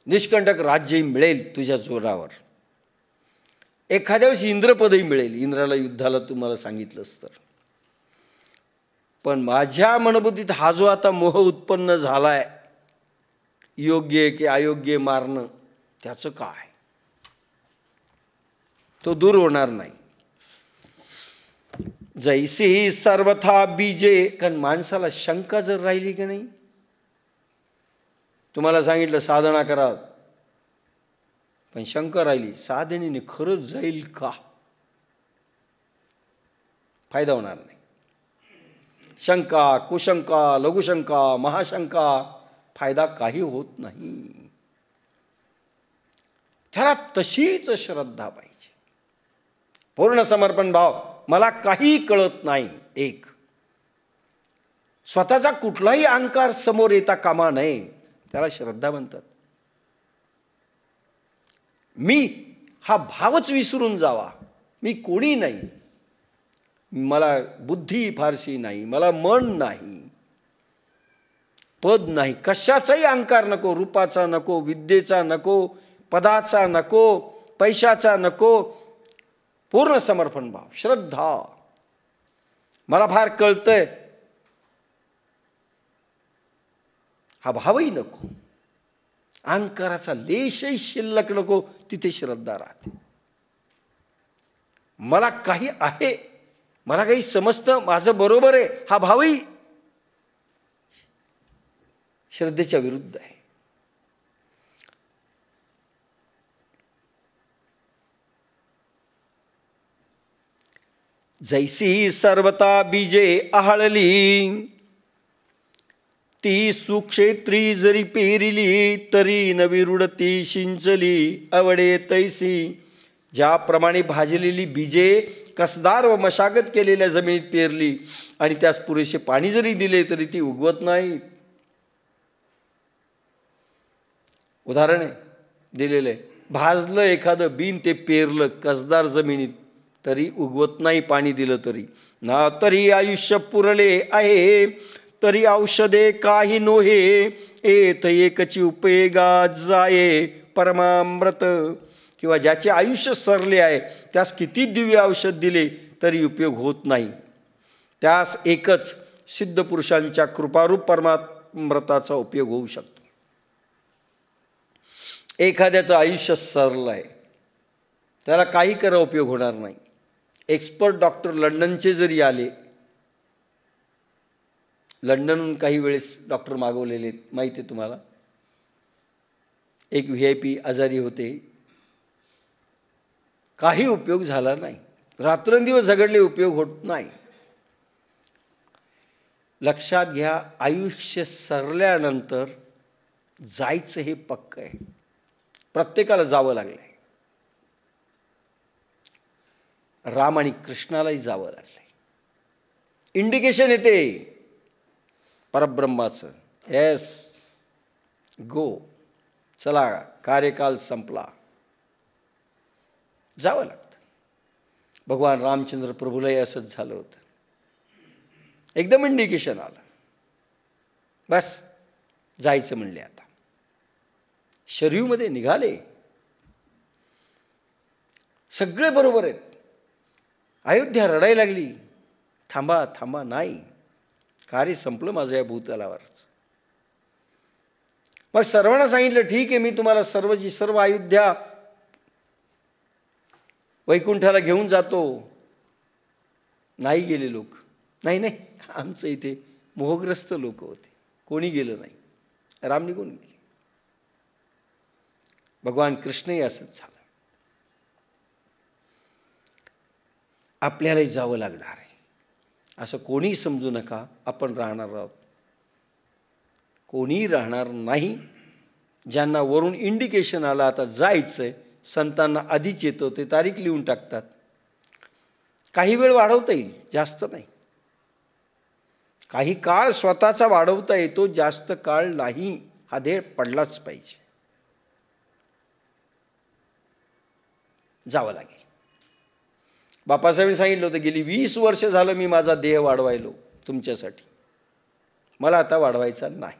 निष्कंटक राज्यही मिळेल तुझ्या जोरावर, एखाद्या वेळेस इंद्रपदही मिळेल, इंद्राला युद्धाला तुम्हाला सांगितलंच तर. पण माझ्या मनबुद्धीत हा जो आता मोह उत्पन्न झालाय, योग्य की अयोग्य मारणं, त्याचं काय, तो दूर होणार नाही. जैसी सर्वथा बीजे, कारण माणसाला शंका जर राहिली की नाही, तुम्हाला सांगितलं साधना करा, पण शंका राहिली, साधनेने खरंच जाईल का, फायदा होणार नाही. शंका, कुशंका, लघुशंका, महाशंका, फायदा काही होत नाही. त्याला तशीच श्रद्धा पाहिजे, पूर्ण समर्पण भाव. मला काही कळत नाही, एक स्वतःचा कुठलाही अहंकार समोर येता कामा नये, त्याला श्रद्धा म्हणतात. मी हा भावच विसरून जावा, मी कोणी नाही, मला बुद्धी फारशी नाही, मला मन नाही, पद नाही, कशाचाही अहंकार नको, रूपाचा नको, विद्येचा नको, पदाचा नको, पैशाचा नको, पूर्ण समर्पण भाव, श्रद्धा. मला फार कळतंय, हा भावही नको, अहंकाराचा लेशही शिल्लक नको, तिथे श्रद्धा राहते. मला काही आहे, मला काही समजतं, माझं बरोबर आहे, हा भावही श्रद्धेच्या विरुद्ध आहे. जैसी सर्वता बीजे आहळली, ती सुक्षेत्री जरी पेरिली, तरी नवी रुडती शिंचली अवडे तैसी. ज्याप्रमाणे भाजलेली बीजे कसदार व मशागत केलेल्या जमिनीत पेरली आणि त्यास पुरेसे पाणी जरी दिले तरी ती उगवत नाहीत. उदाहरण आहे दिलेलं आहे, भाजलं एखादं बीन, ते पेरलं कसदार जमिनीत, तरी उगवत नाही पाणी दिलं तरी. ना तरी आयुष्य पुरले आहे, तरी औषधे काही नोहे, येत एकची उपयोगा जाये परमामृत. किंवा ज्याचे आयुष्य सरले आहे, त्यास किती दिव्य औषध दिले तरी उपयोग होत नाही, त्यास एकच सिद्ध पुरुषांच्या कृपारूप परमामृताचा उपयोग होऊ शकतो. एखाद्याचं आयुष्य सरलं आहे, त्याला काही करा उपयोग होणार नाही. एक्सपर्ट डॉक्टर लंडनचे जरी आले, लंडनहून काही वेळेस डॉक्टर मागवलेले माहिती आहे तुम्हाला. एक VIP आजारी होते, काही उपयोग झाला नाही, रात्रंदिवस झगडले, उपयोग होत नाही. लक्षात घ्या, आयुष्य सरल्यानंतर जायचं हे पक्क आहे, प्रत्येकाला जावं लागलंय. राम आणि कृष्णालाही जावं लागलंय. इंडिकेशन येते परब्रह्माचं, येस गो, चला कार्यकाल संपला, जावं लागतं. भगवान रामचंद्र प्रभूलाही असंच झालं होतं, एकदम इंडिकेशन आलं, बस जायचं म्हणले. आता शरीरमध्ये निघाले, सगळे बरोबर आहेत. अयोध्या रडायला लागली, थांबा थांबा, नाही, कार्य संपलं माझं या भूतलावरच. मग सर्वांना सांगितलं, ठीक आहे, मी तुम्हाला सर्व अयोध्या वैकुंठाला घेऊन जातो. नाही गेले लोक, नाही नाही, आमचं इथे मोहग्रस्त लोक होते, कोणी गेलं नाही, राम निघून गेले. भगवान कृष्णही असंच झालं. आपल्यालाही जावं लागणार आहे, असं कोणी समजू नका आपण राहणार आहोत. कोणी राहणार नाही. ज्यांना वरून इंडिकेशन आलं आता जायचंय, संतांना आधीच येतं, ते तारीख लिहून टाकतात. काही वेळ वाढवता येईल, जास्त नाही. काही काळ स्वतःचा वाढवता येतो, जास्त काळ नाही. हा देह पडलाच पाहिजे. जावं लागेल. बापासाहेबांनी सांगितलं होतं, गेली 20 वर्ष झालं मी माझा देह वाढवायलो तुमच्यासाठी, मला आता वाढवायचा नाही.